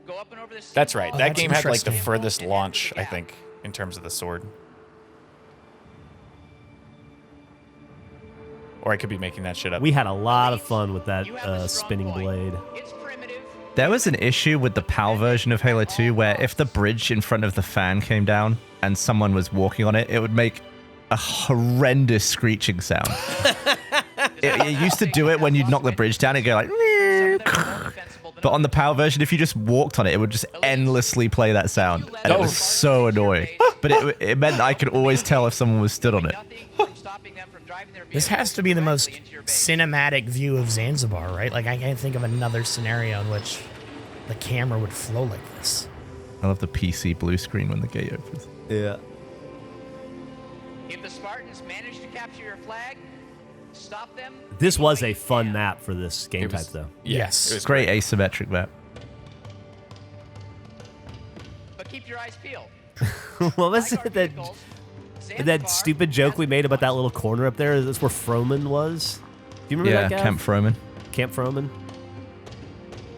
Go up and over this That's right. Oh, That that's game had like the interesting. furthest launch, I think, in terms of the sword. Or I could be making that shit up. We had a lot of fun with that You have a strong spinning point. blade. It's primitive. There was an issue with the PAL version of Halo 2 where if the bridge in front of the fan came down and someone was walking on it, it would make a horrendous screeching sound. it used to do it when you'd knock the bridge down and go like... But on the PAL version, if you just walked on it, it would just endlessly play that sound. And it was so annoying. But it meant I could always tell if someone was stood on it. Nothing from stopping them from driving their This vehicle has to be the most directly into your base. cinematic view of Zanzibar, right? Like, I can't think of another scenario in which the camera would flow like this. I love the PC blue screen when the gate opens. Yeah. If the Spartans manage to capture your flag, stop them. This was a fun map for this game It was- type, though. Yeah, Yes. it was Great asymmetric map. But keep your eyes peeled. What was Like our it that vehicles, that Zanzibar stupid joke we has made about that been little corner up there? That's where Froman was. Do you remember Yeah, that guy? Camp Froman. Camp Froman.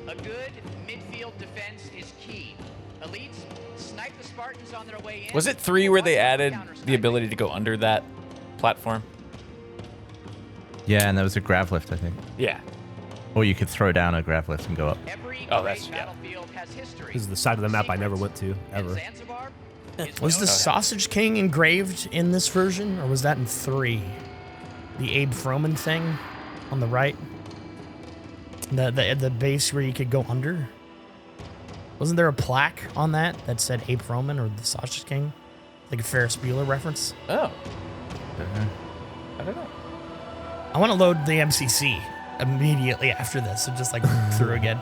A good midfield defense is key. Elites snipe the Spartans on their way in. Was it 3 where they added the ability to go under that platform? Yeah, and there was a grav lift, I think. Yeah. Or you could throw down a grav lift and go up. Every Oh, great that's- yeah. battlefield has history. This is the side of the map I never went to, And ever. Zanzibar is Was no the different. Sausage King engraved in this version, or was that in 3? The Abe Froman thing on the right? The base where you could go under? Wasn't there a plaque on that that said Abe Froman or the Sausage King? Like a Ferris Bueller reference? Oh. I don't know. I want to load the MCC immediately after this and just like through again.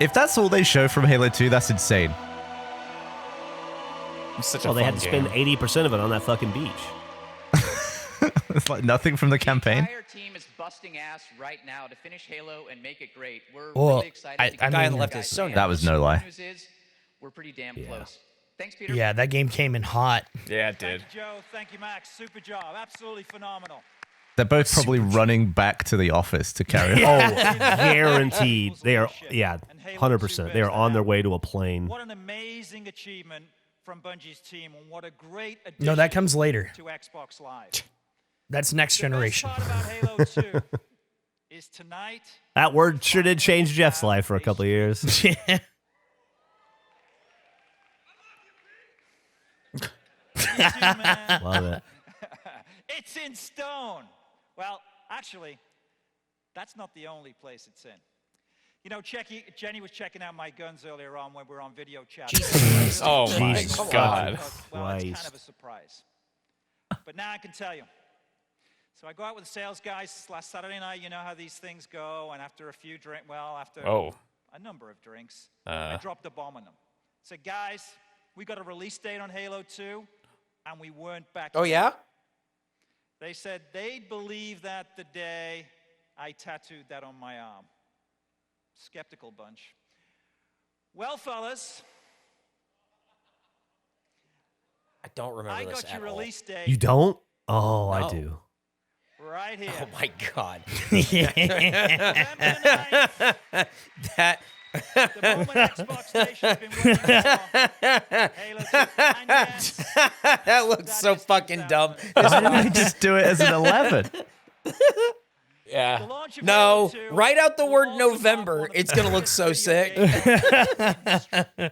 If that's all they show from Halo 2, that's insane. It's such Well, a they fun had to game. spend 80% of it on that fucking beach. It's like nothing from the campaign. The entire team is busting ass right now to finish Halo and make it great. We're Well, really excited. I to get mean- you Guy on the left guys is so in. That was no lie. News is, we're pretty damn close. Thanks, Peter. Yeah, that game came in hot. Yeah, it did. Thank you, Joe. Thank you, Max. Super job. Absolutely phenomenal. They're both probably running back to the office to carry on. Oh, guaranteed. They are, yeah, 100%. They are on their way to a plane. What an amazing achievement from Bungie's team, and what a great addition No, that comes later. to Xbox Live. That's next generation. The best part about Halo 2 is tonight. That word sure did change Jeff's life for a couple of years. Yeah. Love it. It's in stone. Well, actually, that's not the only place it's in. You know, Jenny was checking out my guns earlier on when we were on video chat. Oh my Jesus God. Well, it's kind Christ. of a surprise. But now I can tell you. So I go out with the sales guys last Saturday night. You know how these things go. And after a few drinks, well, after a number of drinks, I dropped a bomb on them. Said, guys, we got a release date on Halo 2, and we weren't back. Oh, yeah? They said they'd believe that the day I tattooed that on my arm. Skeptical bunch. Well, fellas, I don't remember I this got at your all. release date You don't? Oh, I No. do. right here. Oh, my God. November 9th, That... the moment Xbox Nation's been waiting for. Halo 2. And yes, that looks so fucking dumb. Why didn't they just do it as an 11? the Yeah. launch of No, Halo 2 write out the will word also mark November. one of It's the going to look biggest so video sick. game industry.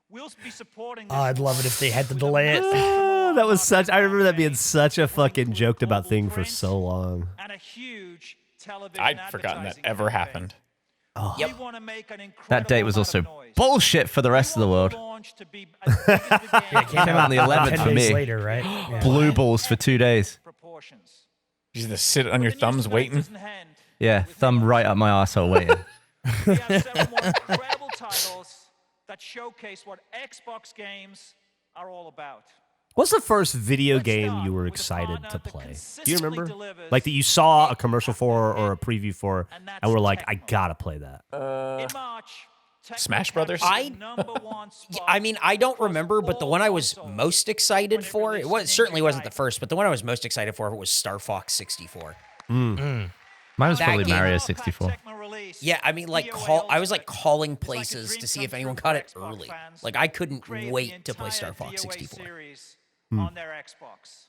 We'll be supporting Oh, I'd love it if they had to delay it. Oh, that was such, I remember that being such a fucking joked about thing for so long. and a huge television I'd forgotten that advertising ever campaign. happened. Yep. We want to make an That date was incredible also amount of noise. bullshit for the rest of the We world. want launch to be as big as the game Came Came out on the 11th 10 for days me. later, right? Yeah. Blue balls for 2 days. proportions. You just sit on your The news thumbs tonight waiting. doesn't end. Yeah, thumb right up my arsehole waiting. We have several more incredible titles that showcase what Xbox games are all about. What's the first video Let's game start you were with a excited partner to that play? Do you consistently remember? delivers Like that you saw a commercial for or a preview for, And that's and we're like, I Tecmo. gotta play that. In March, Tecmo Smash Brothers? captured the number one spot I mean, I don't across remember, but the all one I was consoles. most excited when it for, released it was an certainly indie wasn't the title. first, but the one I was most excited for was Star Fox 64. Mine was That probably game- Mario Compact 64. Tecmo release, Yeah, I mean, like, DOA I was like Ultimate. calling It's like a places dream to see come if anyone true got for it Xbox early. fans Like, I couldn't create the wait to play entire Star Fox DOA 64. series on their Xbox.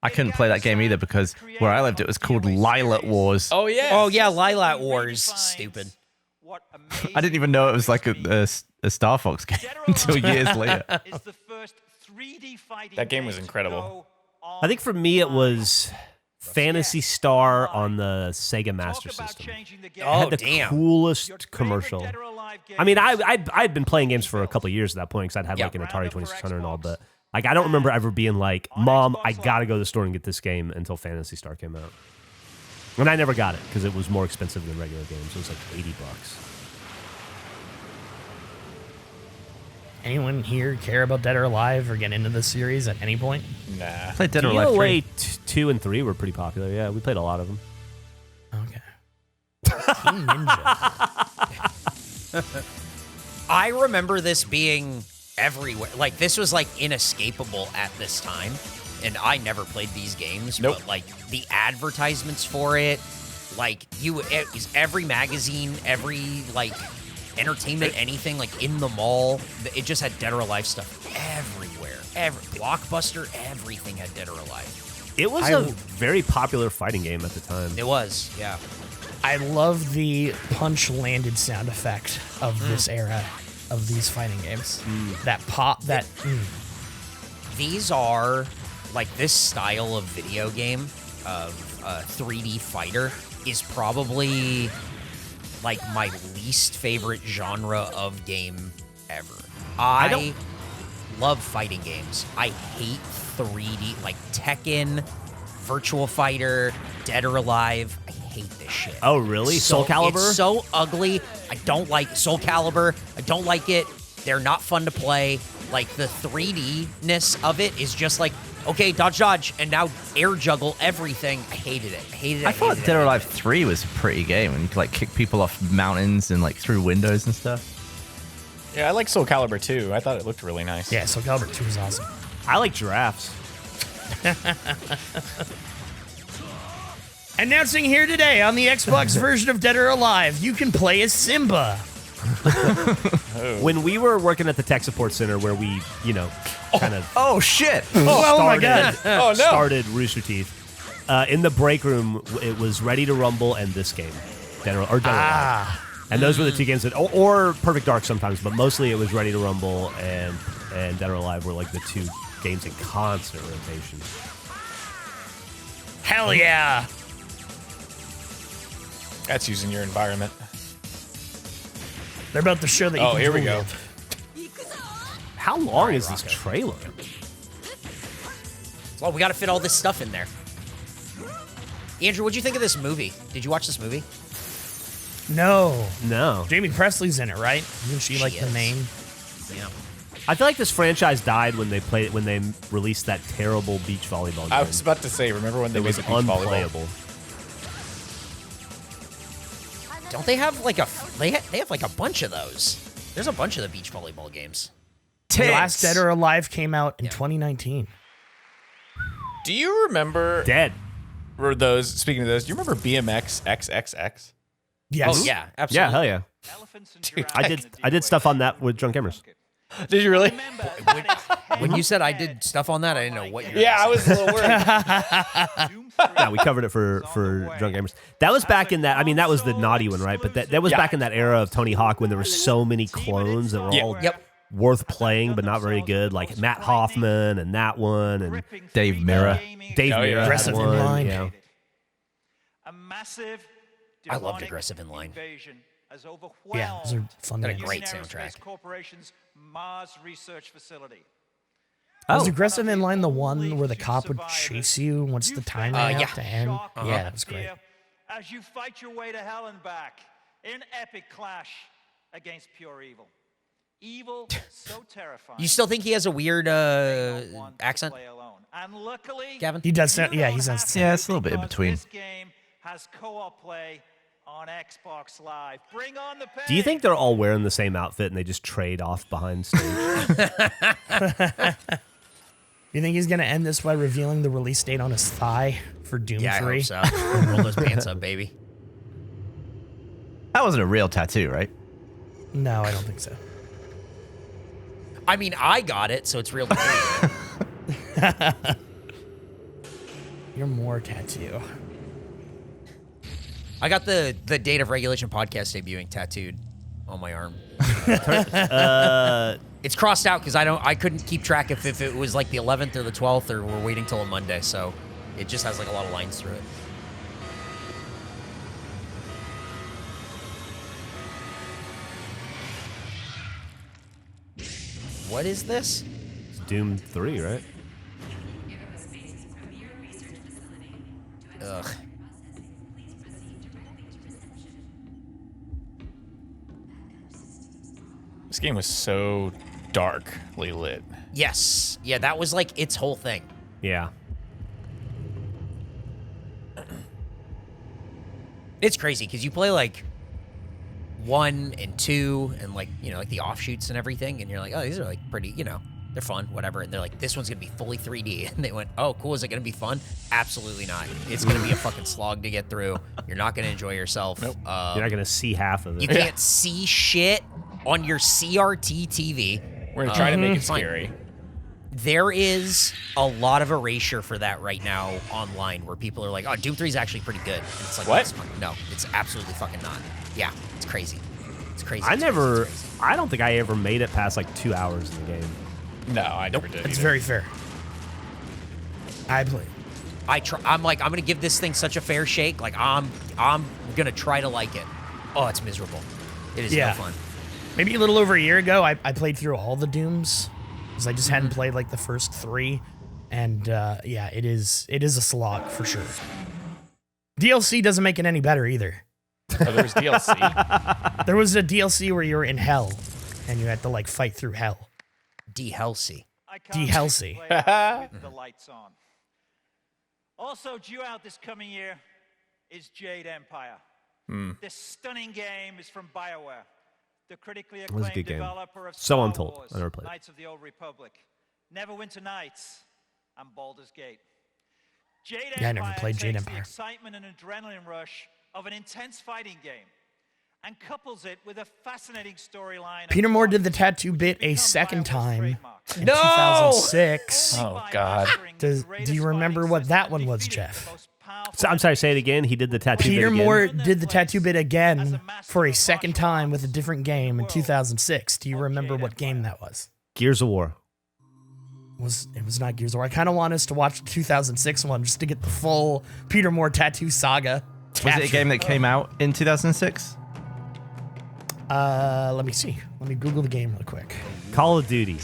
I couldn't play that game either because where I lived it was called Lilac Wars. Oh yeah. Oh, yeah, Consistently Lilac Wars. redefines Stupid. what I didn't even know it was like a Star Fox game Dead or until Alive years later. is the first 3D fighting That game was game to incredible. go I think for me it was Phantasy Star on the Sega Master Talk about System. changing the game. Oh, Had the damn. Your coolest favorite commercial. Dead or Alive I mean, games. I'd been playing games for a couple of years at that point because I'd had Yeah. like an Atari Round up for 2600 and all, Xbox. but like I don't remember ever being like, On Mom, Xbox I gotta Live. go to the store and get this game until Phantasy Star came out. And I never got it because it was more expensive than regular games. It was like $80. Anyone here care about Dead or Alive or get into the series at any point? Nah. Played Dead or Alive 3. DOA 2 and 3 were pretty popular. Yeah, we played a lot of them. Okay. Team Ninja. I remember this being everywhere. Like, this was like inescapable at this time. And I never played these games, Nope. but like the advertisements for it, like it was every magazine, every like entertainment, anything like in the mall. It just had Dead or Alive stuff everywhere. Blockbuster, everything had Dead or Alive. It was a very popular fighting game at the time. It was, yeah. I love the punch landed sound effect of this era of these fighting games. That pop, that. These are like this style of video game of 3D fighter is probably like my least favorite genre of game ever. I love fighting games. I hate 3D, like Tekken, Virtual Fighter, Dead or Alive. I hate this shit. Oh, really? Soul Calibur? It's so ugly. I don't like Soul Calibur. I don't like it. They're not fun to play. Like, the 3D-ness of it is just like, okay, dodge, and now air juggle everything. I hated it. I thought Dead or Alive 3 was a pretty game and you could like kick people off mountains and like through windows and stuff. Yeah, I like Soul Calibur 2. I thought it looked really nice. Yeah, Soul Calibur 2 is awesome. I like giraffes. Announcing here today on the Xbox version of Dead or Alive, you can play as Simba. When we were working at the tech support center where we, kind of Oh shit! Oh my god. Oh, no. started Rooster Teeth, in the break room, it was Ready to Rumble and this game. Dead or Alive. And those were the two games that, or Perfect Dark sometimes, but mostly it was Ready to Rumble and Dead or Alive were like the two games in constant rotation. Hell yeah. That's using your environment. They're about to show that you Oh, can here we dual go. wield. How long is this trailer? Well, we got to fit all this stuff in there. Andrew, what'd you think of this movie? Did you watch this movie? No. No. Jamie Presley's in it, right? Isn't she like the is. main? Yeah. I feel like this franchise died when they released that terrible beach volleyball game. I was about to say, remember when they It made was the beach volleyball? unplayable. Don't they have like they have like a bunch of those? There's a bunch of the beach volleyball games. The last Dead or Alive came out in 2019. Do you remember Dead. Were those? Speaking of those, do you remember BMX XXX? Yes. Oh yeah, absolutely. Yeah, hell yeah. I did stuff on that with Drunk Gamers. Did you really? When you said I did stuff on that, I didn't know what you were Yeah, I gonna was a little worried. Yeah, we covered it for Drunk Gamers. That was back in that. I mean, that was the naughty one, right? But that was back in that era of Tony Hawk when there were so many clones that were all worth playing but not very good, like Matt Hoffman and that one and Dave Mirra. Dave Oh, yeah. Mirra had Aggressive one. Inline. Yeah. A massive I loved demonic Aggressive Inline. invasion has Yeah, those are fun Got a games. great Aerospace soundtrack. Corporation's Mars Research Facility. Was Aggressive Inline the one where the cop would chase you once the time ran yeah. out to end? Yeah, that was great. As you fight your way to hell and back in epic clash against pure evil. Evil so terrifying. You still think he has a weird they don't want to accent, play alone. And luckily, Gavin? He does sound, you yeah, don't he sounds have the to, same. Yeah, it's a little bit in because between. This game has co-op play on Xbox Live. Bring on the pain. Do you think they're all wearing the same outfit and they just trade off behind stage? You think he's going to end this by revealing the release date on his thigh for Doom Yeah, 3? I hope so. Roll those pants up, baby. That wasn't a real tattoo, right? No, I don't think so. I mean, I got it, so it's real to me. You're more tattoo. I got the Date of Regulation podcast debuting tattooed on my arm. It's crossed out because I couldn't keep track if it was like the 11th or the 12th or we're waiting till a Monday, so it just has like a lot of lines through it. What is this? It's Doom 3, right? Ugh. This game was so darkly lit. Yes. Yeah, that was like its whole thing. Yeah. It's crazy because you play like 1 and 2 and like, like the offshoots and everything, and you're like, oh, these are like pretty, they're fun, whatever. And they're like, this one's gonna be fully 3D. And they went, oh, cool, is it gonna be fun? Absolutely not. It's gonna be a fucking slog to get through. You're not gonna enjoy yourself. You're not going to see half of it. You can't see shit on your CRT TV. We're gonna try to make it Fine. scary. There is a lot of erasure for that right now online where people are like, oh, Doom 3 is actually pretty good. And it's like, What? No, it's absolutely fucking not. Yeah, it's crazy. It's crazy. I It's crazy, never, it's crazy. I don't think I ever made it past like 2 hours in the game. No, I never did. It's either. very fair. I played. I'm like, I'm gonna give this thing such a fair shake. Like, I'm gonna try to like it. Oh, it's miserable. It is Yeah. no fun. Maybe a little over a year ago, I played through all the Dooms because I just hadn't played like the first 3, and yeah, it is a slog for sure. DLC doesn't make it any better either. Oh, there's DLC. There was a DLC where you were in hell, and you had to like fight through hell. D-Helsey. I can't D-Helsey. play with the lights on. Also due out this coming year is Jade Empire. This stunning game is from BioWare, the critically was a acclaimed good game. developer of So Star I'm told. Wars, I never played it. Knights of the Old Republic, Neverwinter Nights, and Baldur's Gate. Jade Yeah, I never Empire played Jade takes the Empire. excitement and adrenaline rush of an intense fighting game and couples it with a fascinating storyline. Peter of Moore did the plots tattoo which bit a become second BioWare's time trademark. in No! 2006. Oh, God. Do you remember what that one was, Jeff? So, I'm sorry, say it again. He did the tattoo Peter bit again. Moore did the tattoo bit again for a second time with a different game in 2006. Do you remember what game that was? Gears of War. It was not Gears of War. I kind of want us to watch the 2006 one just to get the full Peter Moore tattoo saga. Was it a game that came out in 2006? Let me see. Let me Google the game real quick. Call of Duty.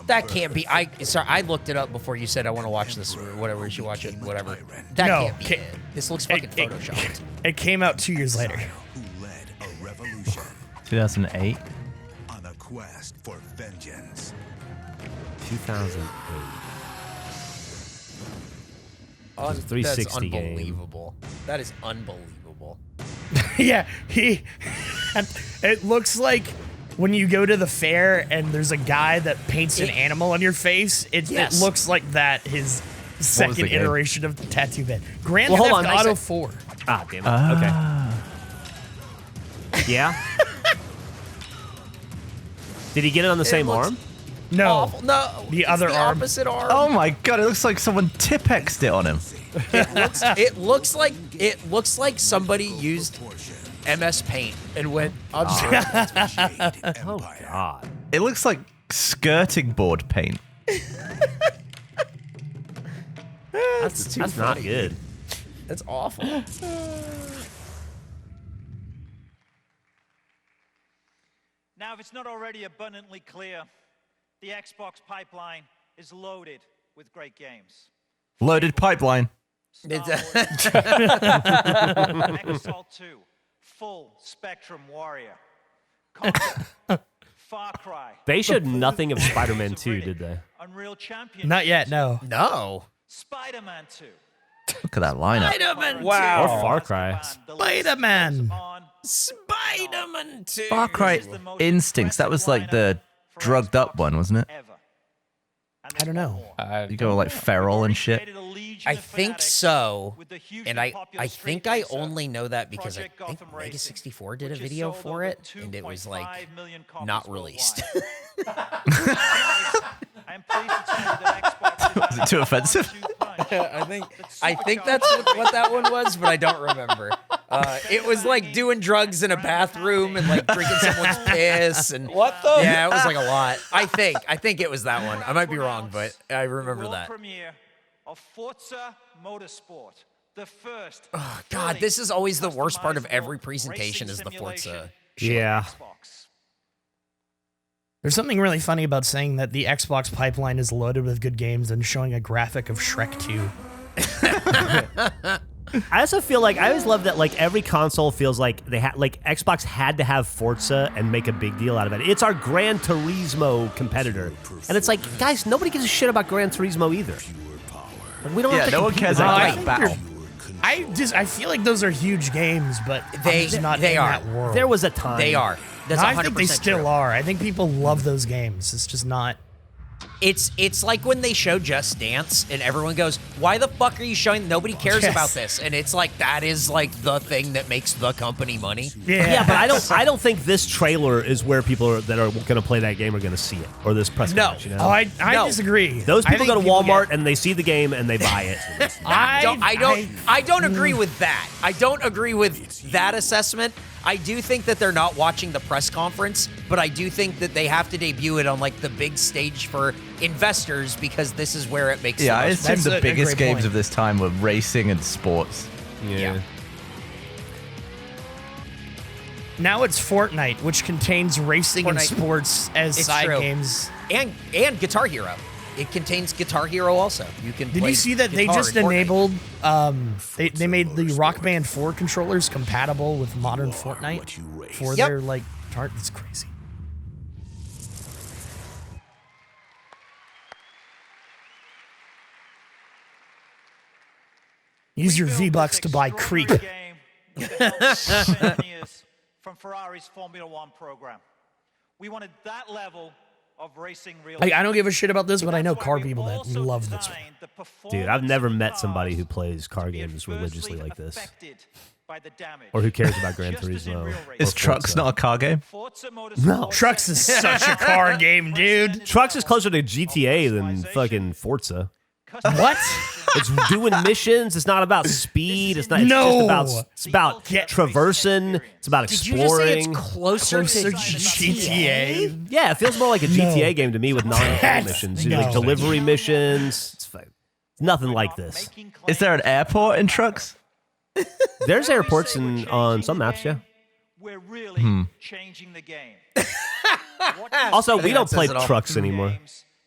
That can't be. I looked it up before you said I want to watch this or whatever. You should watch it. Whatever. That No, can't be it. This looks fucking photoshopped. It came out 2 years later. Who led a revolution 2008. on a quest for vengeance. 2008. Oh, It's a 360 that's game. unbelievable. That is unbelievable. Yeah, it looks like when you go to the fair and there's a guy that paints an animal on your face. It looks like that. His second game? iteration of the tattoo bit. Grand Well, hold Theft on, Auto I 4. Ah, damn it. Okay. Yeah. Did he get it on the same looks- arm? No, Awful. No, The it's other the arm. opposite arm. Oh my god! It looks like someone Tipexed it on him. It looks like somebody used MS Paint and went. I'm just Oh God. It looks like skirting board paint. That's not funny. good. That's awful. Now, if it's not already abundantly clear, the Xbox pipeline is loaded with great games. Loaded pipeline. Star It's Wars, Assault 2, Full Spectrum Warrior, Conquer, Far Cry, They showed nothing of Spider-Man 2, did they? Unreal Champion, Not yet. No. No. Spider-Man 2, Look at that lineup. Spider-Man Or Far Cry. Spider-Man. Spider-Man 2. Far Cry Instincts. That was like the drugged up one, wasn't it? ever. And I don't know. You go like feral and shit. I think so. And I think I only know that because I think Mega 64 did a video for it, and it was like not released. Was it too offensive? I think that's what that one was, but I don't remember. It was like doing drugs in a bathroom and like drinking someone's piss and What the? yeah, it was like a lot. I think it was that one. I might be wrong, but I remember World that. premiere of Forza Motorsport, the first. Oh, God, this is always the worst part of every presentation is the Forza. Yeah. Xbox. There's something really funny about saying that the Xbox pipeline is loaded with good games and showing a graphic of Shrek 2. I also feel like I always love that like every console feels like they had like Xbox had to have Forza and make a big deal out of it. It's our Gran Turismo competitor, and it's like guys, nobody gives a shit about Gran Turismo either. Like, we don't have to no one compete cares with about that. that battle. I feel like those are huge games, but They- I'm just not they in are. that world. There was a time. They are. That's I 100% think they still true. are. I think people love those games. It's just not. It's like when they show Just Dance and everyone goes, "Why the fuck are you showing? Nobody cares Yes. about this." And it's like that is like the thing that makes the company money. Yeah, but I don't think this trailer is where people that are going to play that game are going to see it or this press No. conference. You know? Oh, I No. disagree. Those I people think go to Walmart and they see the game and they buy it. I don't agree with that. I don't agree with that assessment. I do think that they're not watching the press conference, but I do think that they have to debut it on like the big stage for investors because this is where it makes Yeah, I the most assume That's the a biggest great games point. of this time were racing and sports. Yeah. Now it's Fortnite, which contains racing and Fortnite. sports as It's side true. games. and Guitar Hero. It contains Guitar Hero also. You can. Did play you see that they guitar just in Fortnite. enabled? They made the Rock Band 4 controllers compatible with modern Fortnite for Yep. their like tart. It's crazy. Use your We built V-Bucks this to buy Creep. extraordinary game with the help of miscellaneous from Ferrari's Formula One program. We wanted that level of racing real. I don't give a shit about this, but I know car people that love this one. Dude, I've never met somebody who plays car games religiously like this. Or who cares about Gran Turismo. Is Trucks not a car game? No. Trucks is such a car game, dude. Trucks is closer to GTA than fucking Forza. What? It's doing missions. It's not about speed. It's not. It's No. just about traversing. It's about Did you just say it's exploring. closer to GTA? Yeah, it feels more like a GTA game to me with non Yes. missions, No. like delivery missions. It's nothing like this. Is there an airport in Trucks? There's airports on some maps, yeah. We're really changing the game. Also, we don't that play says it all. trucks anymore.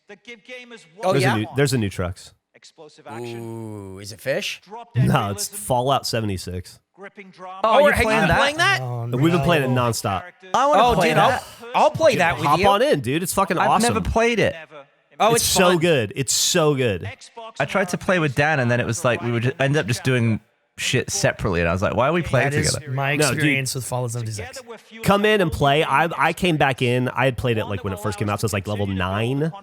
That give gamers Oh, what yeah? they want. There's a new trucks. Explosive action, Ooh, is it fish? drop-dead No, it's realism, Fallout 76. gripping drama. Oh, you're have you playing been that? playing that? Oh, We've been no. playing it nonstop. I want to Oh, play dude, that. I'll play that with Hop you. on in, dude. It's fucking I've awesome. never played it. Never. Oh, It's so fun. good. It's so good. Xbox I tried to play with Dan, and then it was like we would end up just doing shit separately, and I was like, why are we playing That is together? my No, dude. experience with Fallout 76. Come in and play. I came back in. I had played it like when it first came out, so it's like level 9.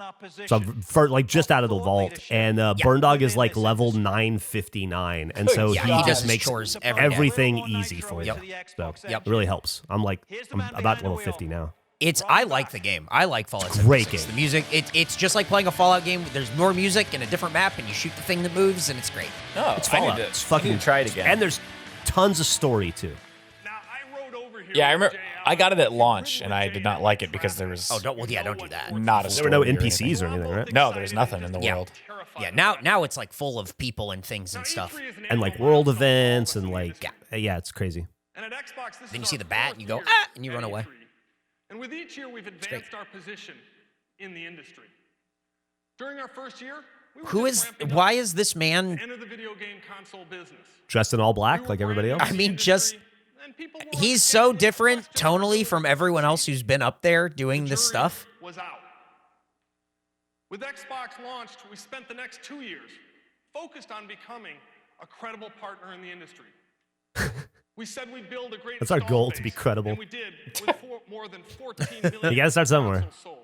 So I'm like just out of the vault, and Burndog is like level 959, and so Yeah, he he does just his makes chores every day. everything easy for you. So Yep. it really helps. I'm about level 50 now. I like the game. I like Fallout 76. Great game. The music, it's just like playing a Fallout game. There's more music and a different map, and you shoot the thing that moves, and it's great. No, It's Fallout. It's fucking I need to try it again. And there's tons of story too. Yeah, I remember. I got it at launch, and I did not like it because there was Don't do that. not a There story. were no or NPCs or anything, right? anything. No, there's nothing in the Yeah. world. Yeah, now it's like full of people and things and stuff. And like world events and like yeah, it's crazy. And at Xbox, this Then you is see our the bat, fourth and you go, year ah, and you at run away. E3. And with each year, we've advanced our position in the industry. During our first year, we were just ramping up Why is this man? to enter the video game console business. Dressed in all black like everybody else. I mean, just he's so different tonally from everyone else who's been up there doing this stuff. Was out. With Xbox launched, we spent the next 2 years focused on becoming a credible partner in the industry. We said we'd build a great That's our install goal, to be base, credible. And we did with more than 14 million You gotta start somewhere. consoles sold.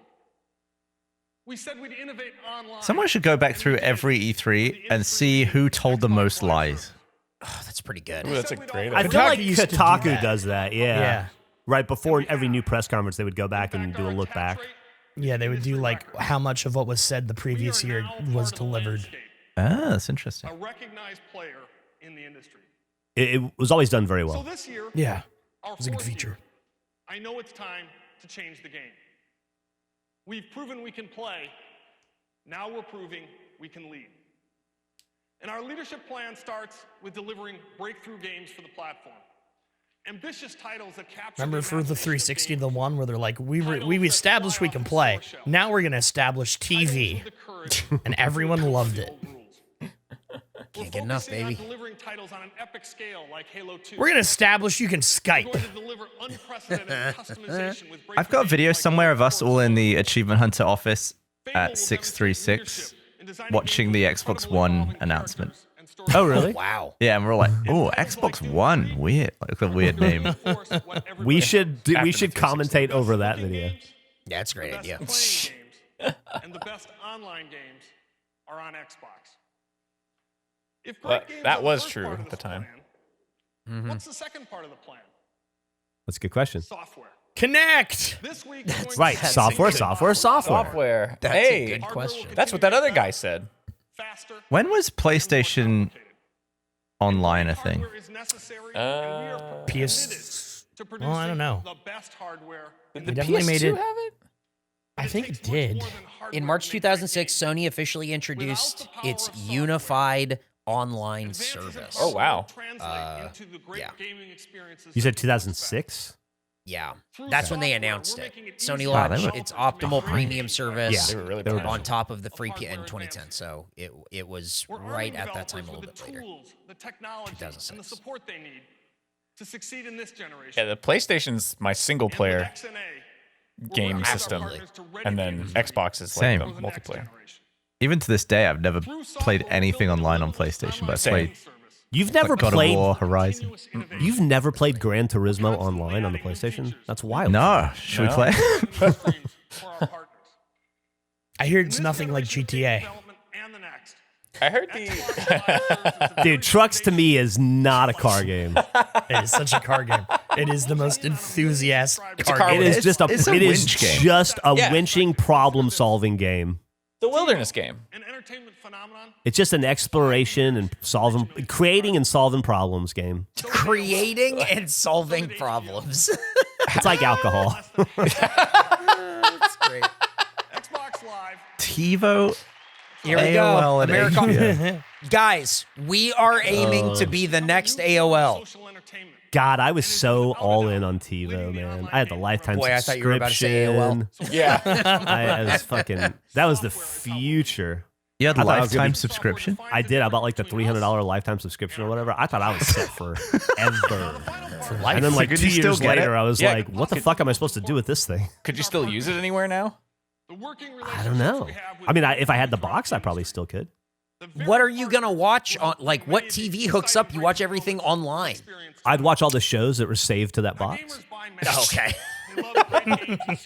We said we'd innovate online. Someone should go back through every E3 and see who told the most lies. Oh, that's pretty good. Ooh, that's a great I idea. feel like used to do Kotaku that. does that. Yeah. Yeah. Right before every new press conference, they would go back and do a look back. Yeah, they would do like how much of what was said the previous year was delivered. Ah, that's interesting. A recognized player in the industry. It was always done very So well. this year, Yeah, our it was a good fourth feature. year, I know it's time to change the game. We've proven we can play. Now we're proving we can lead. And our leadership plan starts with delivering breakthrough games for the platform. Ambitious titles that capture Remember for the imagination of 360, gamers. the one where they're like, we established we can play. Now we're gonna establish TV, and everyone loved it. Can't get enough, Focusing on baby. delivering titles on an epic scale like Halo 2. We're gonna establish you can We're Skype. going to deliver unprecedented customization with I've got a breakthrough video games somewhere of us all in the like Achievement Hunter office Fable at will 636 demonstrate leadership in designing watching the games with Xbox incredibly One evolving announcement. characters and stories. Oh, really? Wow. Yeah, and we're all like, oh, Xbox One, weird, like a weird name. Reinforce what everybody We should After we the should 360. commentate over that video. Yeah, that's a great The best idea. playing games and the best online games are on Xbox. If great games That are was the first true part of at the this time. plan, what's the second part of the plan? That's a good question. Software. Connect. This week, we're going to Right, see software. Software. That's hey, a good question. that's what that other guy said. faster. When was PlayStation Online a thing? Hardware is necessary, and we are PS. committed to Well, I don't know. producing the best hardware. They definitely made it. have it? I think it did. In March 2006, Sony officially introduced its unified online service. Oh, wow. yeah. You said 2006? Yeah, that's when they announced it. Sony Wow, they launched were its optimal premium service Yeah, They were really on top of the free in 2010. So it was right at that time, a little bit later. The technology and the 2006. support they need to succeed in this generation. Yeah, the PlayStation's my single player And with XNA, we're game working with our system, partners to ready and then gamers Xbox is Same. like the for the next multiplayer. generation. Even to this day, I've never played anything online on PlayStation, but I've Same. played You've never God played of War, Horizon. You've never played Gran Turismo online on the PlayStation? That's wild. No, should we play? I hear it's nothing like GTA. I heard the Dude, Trucks to me is not a car game. It is such a car game. It is the most enthusiastic car car game. It is just a it's a it is winch game. just a Yeah. winching problem-solving game. the wilderness game. An entertainment phenomenon. It's just an exploration and creating and solving problems game. Creating and solving problems. It's like alcohol. That's great. Xbox Live. TiVo. Here we AOL go. and America. HBO. Guys, we are aiming to be the next AOL. Social entertainment. God, I was so all in on TiVo, man. I had the lifetime Boy, I subscription. thought you were about to say AOL. Yeah. I was fucking. That was the future. You had I thought I was gonna lifetime be- subscription? I did. I bought like the $300 lifetime subscription or whatever. I thought I was set for ever. And then like Could 2 you still years get later, it? I was Yeah, like, what the fuck am I supposed to do with this thing? Could you still use it anywhere now? The working I don't know. I mean, if I had the box, I probably still could. What are you going to watch on, like, what TV hooks up? You watch everything online. I'd watch all the shows that were saved to that box. Okay.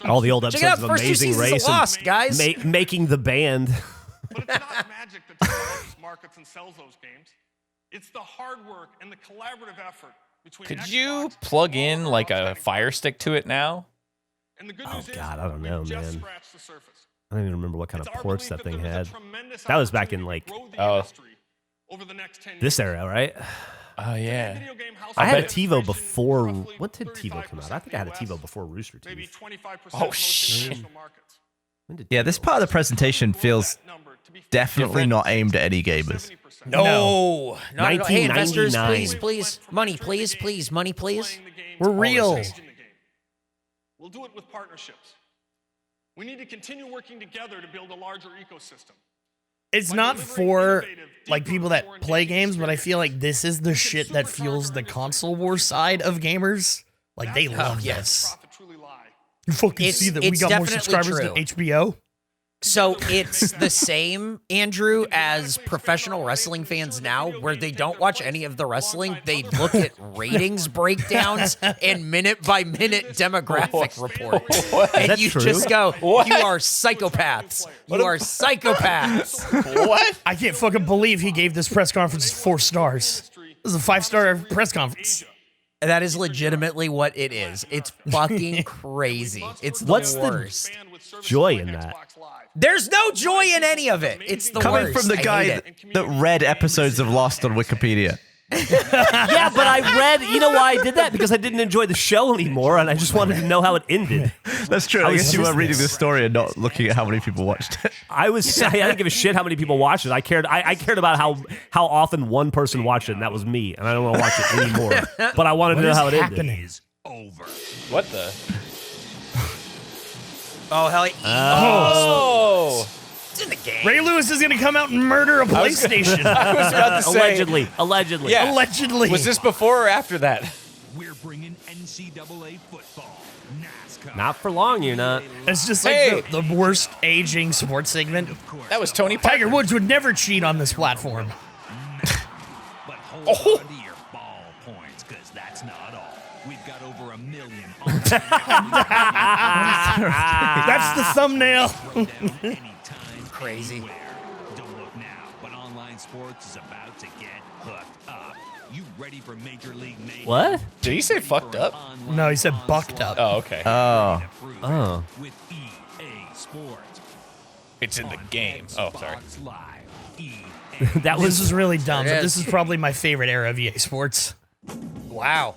All the old Check it out, episodes of first two Amazing seasons of Race Lost, and guys. making the band. But it's not magic that develops, markets, and sells those games. It's the hard work and the collaborative effort between Could Xbox, you plug in like a Fire Stick to it now? and the good Oh news is God, I don't we've know, just man. scratched the surface. I don't even remember what kind It's of our ports belief that thing there is had. a tremendous That was back in opportunity like to grow the Oh. industry over the next 10 this years. era, right? Oh yeah. Video game household I had a penetration TiVo before. roughly What did TiVo come out? I think I had a 35% TiVo before Rooster maybe Teeth. 25% Oh, of most shit. international markets. When did Yeah, this part of the presentation feels That number to be definitely not aimed at any gamers. 70%. No. Not at all. Hey, investors, 1999. please. Money, please. Money, please. Playing the game We're to real. always change the game. We'll do it with partnerships. We need to continue working together to build a larger ecosystem. It's not for like people that play games, but I feel like this is the shit that fuels the console war side of gamers. Like they love this. Profit truly lie. You fucking It's- see that we it's got more definitely subscribers true. than HBO. So it's the same, Andrew, as professional wrestling fans now, where they don't watch any of the wrestling. They look at ratings breakdowns and minute-by-minute demographic reports. And that you true? just go, you are psychopaths. You are psychopaths. What? I can't fucking believe he gave this press conference 4 stars. This is a 5-star press conference. That is legitimately what it is. It's fucking crazy. It's the What's the- worst. Joy in that. There's no joy in any of it. It's the Coming worst. from the I guy hate it. that read episodes of Lost on Wikipedia. Yeah, but I read. You know why I did that? Because I didn't enjoy the show anymore, and I just wanted to know how it ended. That's true. I was guess you were just- reading the story and not looking at how many people watched it. I didn't give a shit how many people watched it. I cared about how often one person watched it, and that was me. And I don't want to watch it anymore. But I wanted to know how it ended. What the? Oh, hell yeah. Oh. It's in the game. Ray Lewis is gonna come out and murder a PlayStation. I was about to say. Allegedly. Yeah. Allegedly. Was this before or after that? We're bringing NCAA football, NASCAR. Not for long, you're not. It's just like Hey. the worst aging sports segment. That was Tony Tiger Parker. Woods would never cheat on this platform. But hold Oh. on to your ball points, because that's not all. We've got over 1 million. That's the thumbnail. Anytime, Crazy. anywhere. Don't look now, but online sports is about to get hooked up. You ready for Major League Mayhem? What? Did he say fucked up? No, he said bucked up. Oh, okay. Oh. With EA Sports. It's in the game. Oh, sorry. Xbox Live. EA. That This was is really dumb, There it but this is. is probably my favorite era of EA Sports. Wow.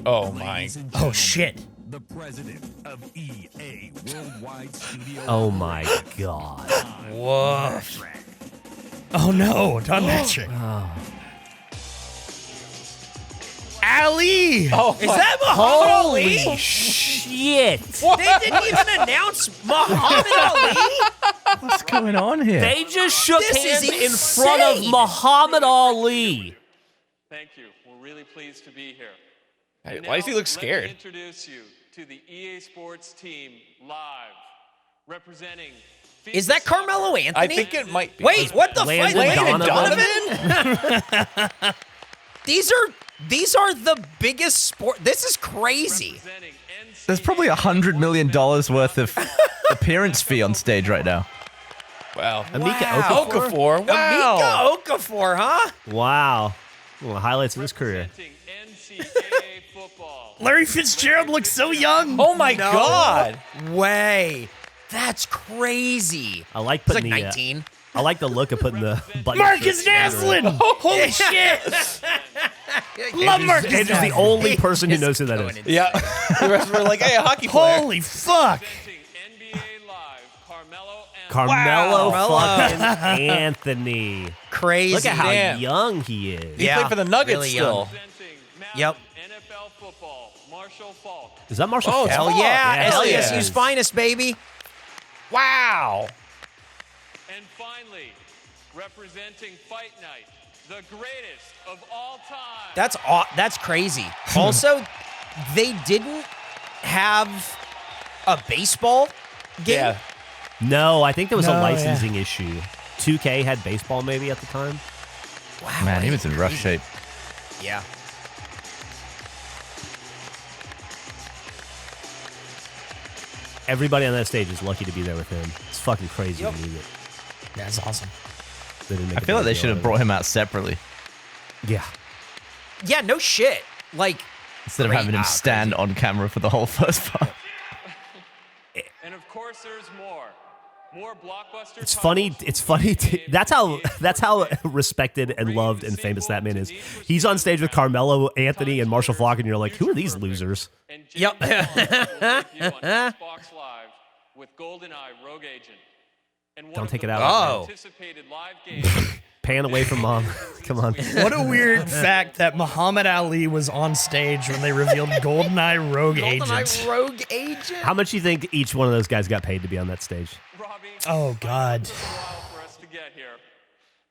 Oh my. Ladies and Oh gentlemen, shit. The president of EA Worldwide Studio. Oh my god. Whoa. Oh no, Don Patrick. Ali. Oh, Is that Muhammad Ali? Holy shit. They didn't even announce Muhammad Ali? What's going on here? They just shook This is hands in front of insane. Muhammad Ali. Thank you. We're really pleased to be here. Hey, And why does he now, look Let scared? me introduce you to the EA Sports team live representing. Is that Carmelo Anthony? I think it might be. Wait, what the fuck? Landon Donovan? These are the biggest sport. This is crazy. There's probably $100 million worth of appearance fee on stage right now. Wow. Emeka Okafor. Wow. Emeka Okafor, huh? Wow. Well, highlights of his career. Larry Fitzgerald looks so young. Oh my God. Way. That's crazy. I like He's putting like the 19. I like the look of putting the button. Marcus Naslin. Holy shit. Love Marcus Andrew's the Naslin. only person who knows who that is. Yeah. The rest were like, hey, a hockey player. Holy fuck. Carmelo Wow. fucking Anthony. Crazy. Look at how Damn. young he is. He played for the Nuggets really still. Yep. NFL football, Marshall Falk. Is that Marshall? Oh, Falk? Hell yeah. Hell yeah. SDSU's finest, baby. Wow. And finally, representing Fight Night, the greatest of all time. That's crazy. Also, they didn't have a baseball game. Yeah. No, I think there was a No, licensing issue. 2K had baseball maybe at the time. Wow. Man, he was in rough shape. Yeah. Everybody on that stage is lucky to be there with him. It's fucking crazy. Yep. To me that That's awesome. they didn't make I a feel like big they deal should have out of brought him out separately it. Yeah. Yeah, no shit. Like, instead of Great. having him stand on camera for the whole first part. And of course, there's more. More blockbuster. It's funny. It's funny. That's how respected and loved and famous that man is. He's on stage with Carmelo Anthony and Marshall Falk, and you're like, who are these losers? yep. Xbox Live with GoldenEye Rogue Agent. And one Don't of take the it out. Oh. anticipated live games. Pan away from mom. Come on. What a weird fact that Muhammad Ali was on stage when they revealed GoldenEye Rogue Agent. GoldenEye Rogue Agent. How much do you think each one of those guys got paid to be on that stage? Robbie, Oh, God. it took a while for us to get here,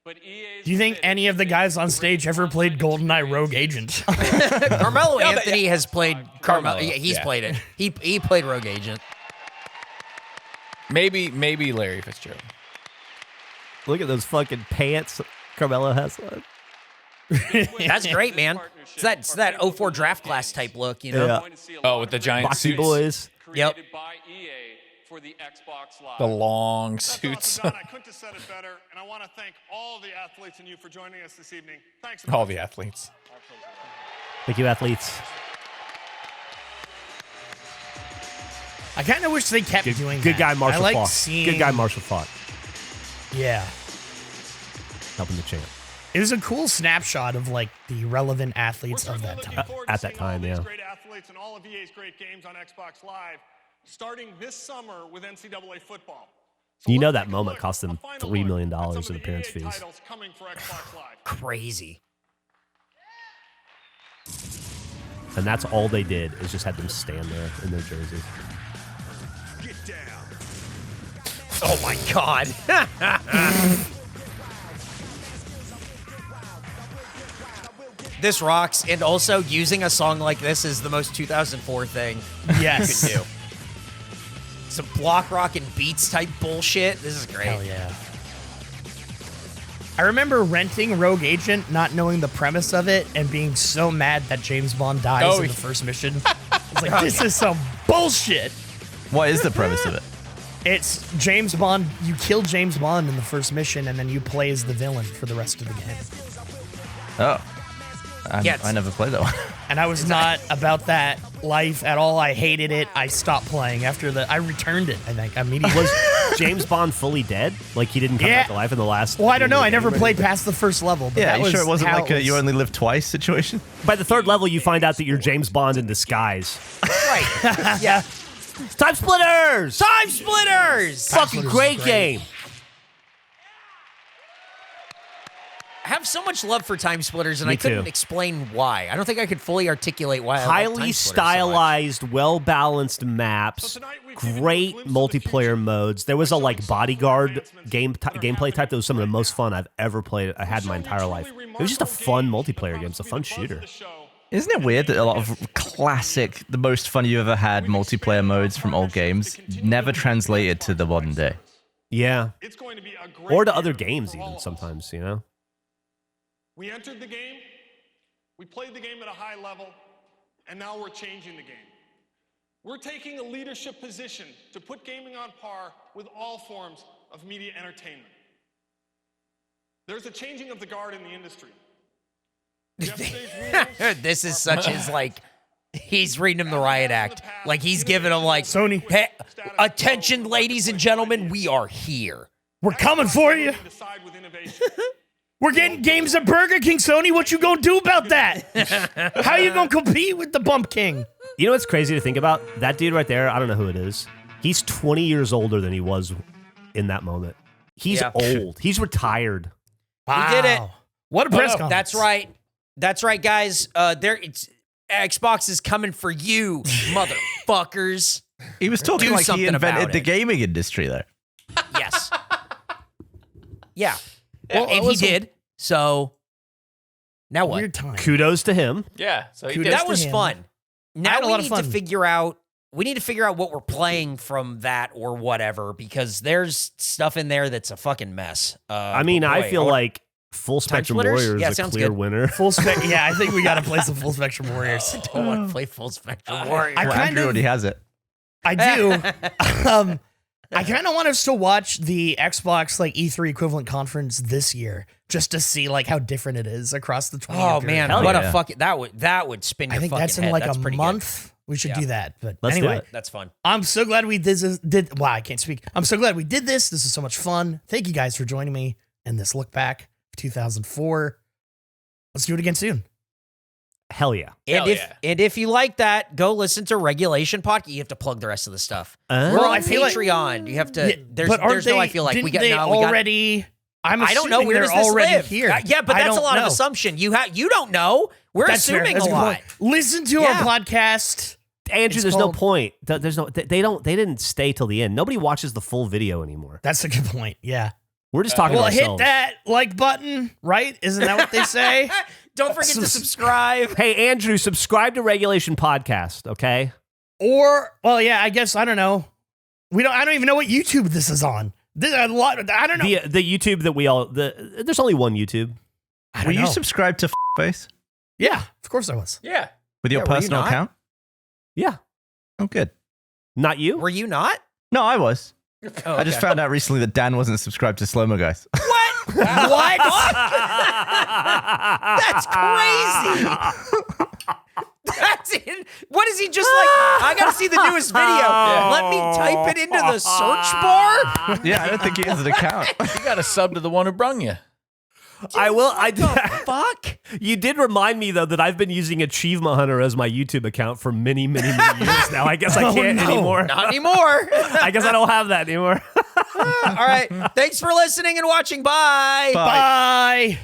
but EA's Do you think committed any of the guys on stage ever played GoldenEye Rogue Agent? Carmelo Anthony has played Carmelo. Carmelo, He's yeah. played it. He played Rogue Agent. Maybe Larry Fitzgerald. Look at those fucking pants Carmelo has on. That's great, man. It's that 04 draft class type look, you know? Yeah. going to see a Oh, lot with the of giant Boxy suits. boys. Yep. created by EA for the Xbox Live. The long That's suits. awesome, Don. I couldn't have said it better, and I want to thank all the athletes and you for joining us this evening. Thanks. All the athletes. Thank you, athletes. I kind of wish they kept doing that. Good guy, Marshall I like Falk. seeing. Good guy, Marshall Falk. Yeah. Helping the champ. It was a cool snapshot of like the relevant athletes of that time. At that time, yeah. Great athletes and all of EA's great games on Xbox Live, starting this summer with NCAA football. You know let's that take a moment look, cost them a final $3 million look at some of in the appearance EA fees. titles coming for Xbox Live. Crazy. And that's all they did is just had them stand there in their jerseys. Oh my God. This rocks, and also using a song like this is the most 2004 thing Yes. you could do. Some block rock and beats type bullshit. This is great. Hell yeah. I remember renting Rogue Agent, not knowing the premise of it, and being so mad that James Bond dies in the first mission. It's like, this is some bullshit. What is the premise of it? It's James Bond. You kill James Bond in the first mission, and then you play as the villain for the rest of the game. Oh. Yeah, I never played that one. And I was not about that life at all. I hated it. I stopped playing after I returned it, I think, immediately. Was James Bond fully dead? Like he didn't come back to life in the last... Well, I don't know. I never game or played anything? past the first level. But Yeah, that you sure it wasn't how like a you only live twice situation? By the third level, you find out that you're James Bond in disguise. Right. Yeah. Time Splitters! Time Splitters! Fucking great game. I have so much love for Time Splitters, and Me I couldn't too. explain why. I don't think I could fully articulate why I love Highly Time Splitters stylized, well-balanced maps, great multiplayer modes. There was a like bodyguard gameplay type that was some of the most fun I've ever played. I had in my entire life. It was just a fun multiplayer game. It's a fun shooter. Isn't it weird that a lot of classic, the most fun you ever had multiplayer modes from old games never translated to the modern day? Yeah. It's going to be a great Or to year other for games all even of us. sometimes, you know? We entered the game, we played the game at a high level, and now we're changing the game. We're taking a leadership position to put gaming on par with all forms of media entertainment. There's a changing of the guard in the industry. Yesterday's rules This is such as like he's reading him the riot act. Like he's giving him like Sony. Hey, attention, ladies and gentlemen, we are here. We're coming for you. decide with innovation. We're getting games at Burger King, Sony. What you gonna do about that? How you gonna compete with the Bump King? You know what's crazy to think about? That dude right there, I don't know who it is. He's 20 years older than he was in that moment. He's old. He's retired. Wow. We did it. What a press conference. That's right. That's right, guys. Xbox is coming for you, motherfuckers. He was talking Do like he something invented about the it. gaming industry there. Yes. Yeah. Well, And he did. So now what? Weird time. Kudos to him. Yeah. So he Kudos did. That was him. fun. I Now had a we lot of need to fun. figure out. We need to figure out what we're playing from that or whatever, because there's stuff in there that's a fucking mess. I mean, but I boy, feel wanna- like Full Spectrum splitters? Warriors Yeah, is a sounds clear good. winner. Yeah, I think we got to play some Full Spectrum Warriors. I don't want to play Full Spectrum Warriors. I Well, kind Andrew of, already has it. I do. I kind of want us to watch the Xbox like E3 equivalent conference this year, just to see like how different it is across the 20 Oh man, Hell what yeah. a fucking that would spin your I think fucking that's in head. like That's a pretty month. We should Yeah. do that. But Let's do anyway, it. Good. That's fun. I'm so glad we did. Wow, I can't speak. I'm so glad we did this. This is so much fun. Thank you guys for joining me in this look back of 2004. Let's do it again soon. Hell yeah. And if you like that, go listen to Regulation Podcast. You have to plug the rest of the stuff. Uh, We're on I feel like- Patreon. You have to. Yeah, There's but aren't no. I they- feel like we didn't got. they No, we got. already. I'm I don't know. assuming Where they're does this already live? here. Yeah, but I that's a don't lot of know. assumption. You don't know. We're That's fair. assuming That's a good lot. point. Listen to Yeah. our podcast. Andrew, It's there's called- no point. There's no. They didn't stay till the end. Nobody watches the full video anymore. That's a good point. Yeah. We're just talking Well, to hit ourselves. that like button, right? Isn't that what they say? Don't forget to subscribe. Hey, Andrew, subscribe to Regulation Podcast, okay? Or, well, yeah, I guess I don't know. I don't even know what YouTube this is on. I don't know. The YouTube that we all there's only one YouTube. I don't Were you know. subscribed to Face Yeah, of course I was. Yeah. with your Yeah, were you personal not? account? Yeah, Oh, good. not you. Were you not? No, I was. Oh, I just found out recently that Dan wasn't subscribed to Slow Mo Guys. What? What? That's crazy. That's it. What is he just like? I gotta see the newest video. Let me type it into the search bar. Yeah, I don't think he has an account. You got to sub to the one who brung you. I will. Fuck. You did remind me though that I've been using Achievement Hunter as my YouTube account for many years now. I guess I can't anymore. Not anymore. I guess I don't have that anymore. All right. Thanks for listening and watching. Bye. Bye.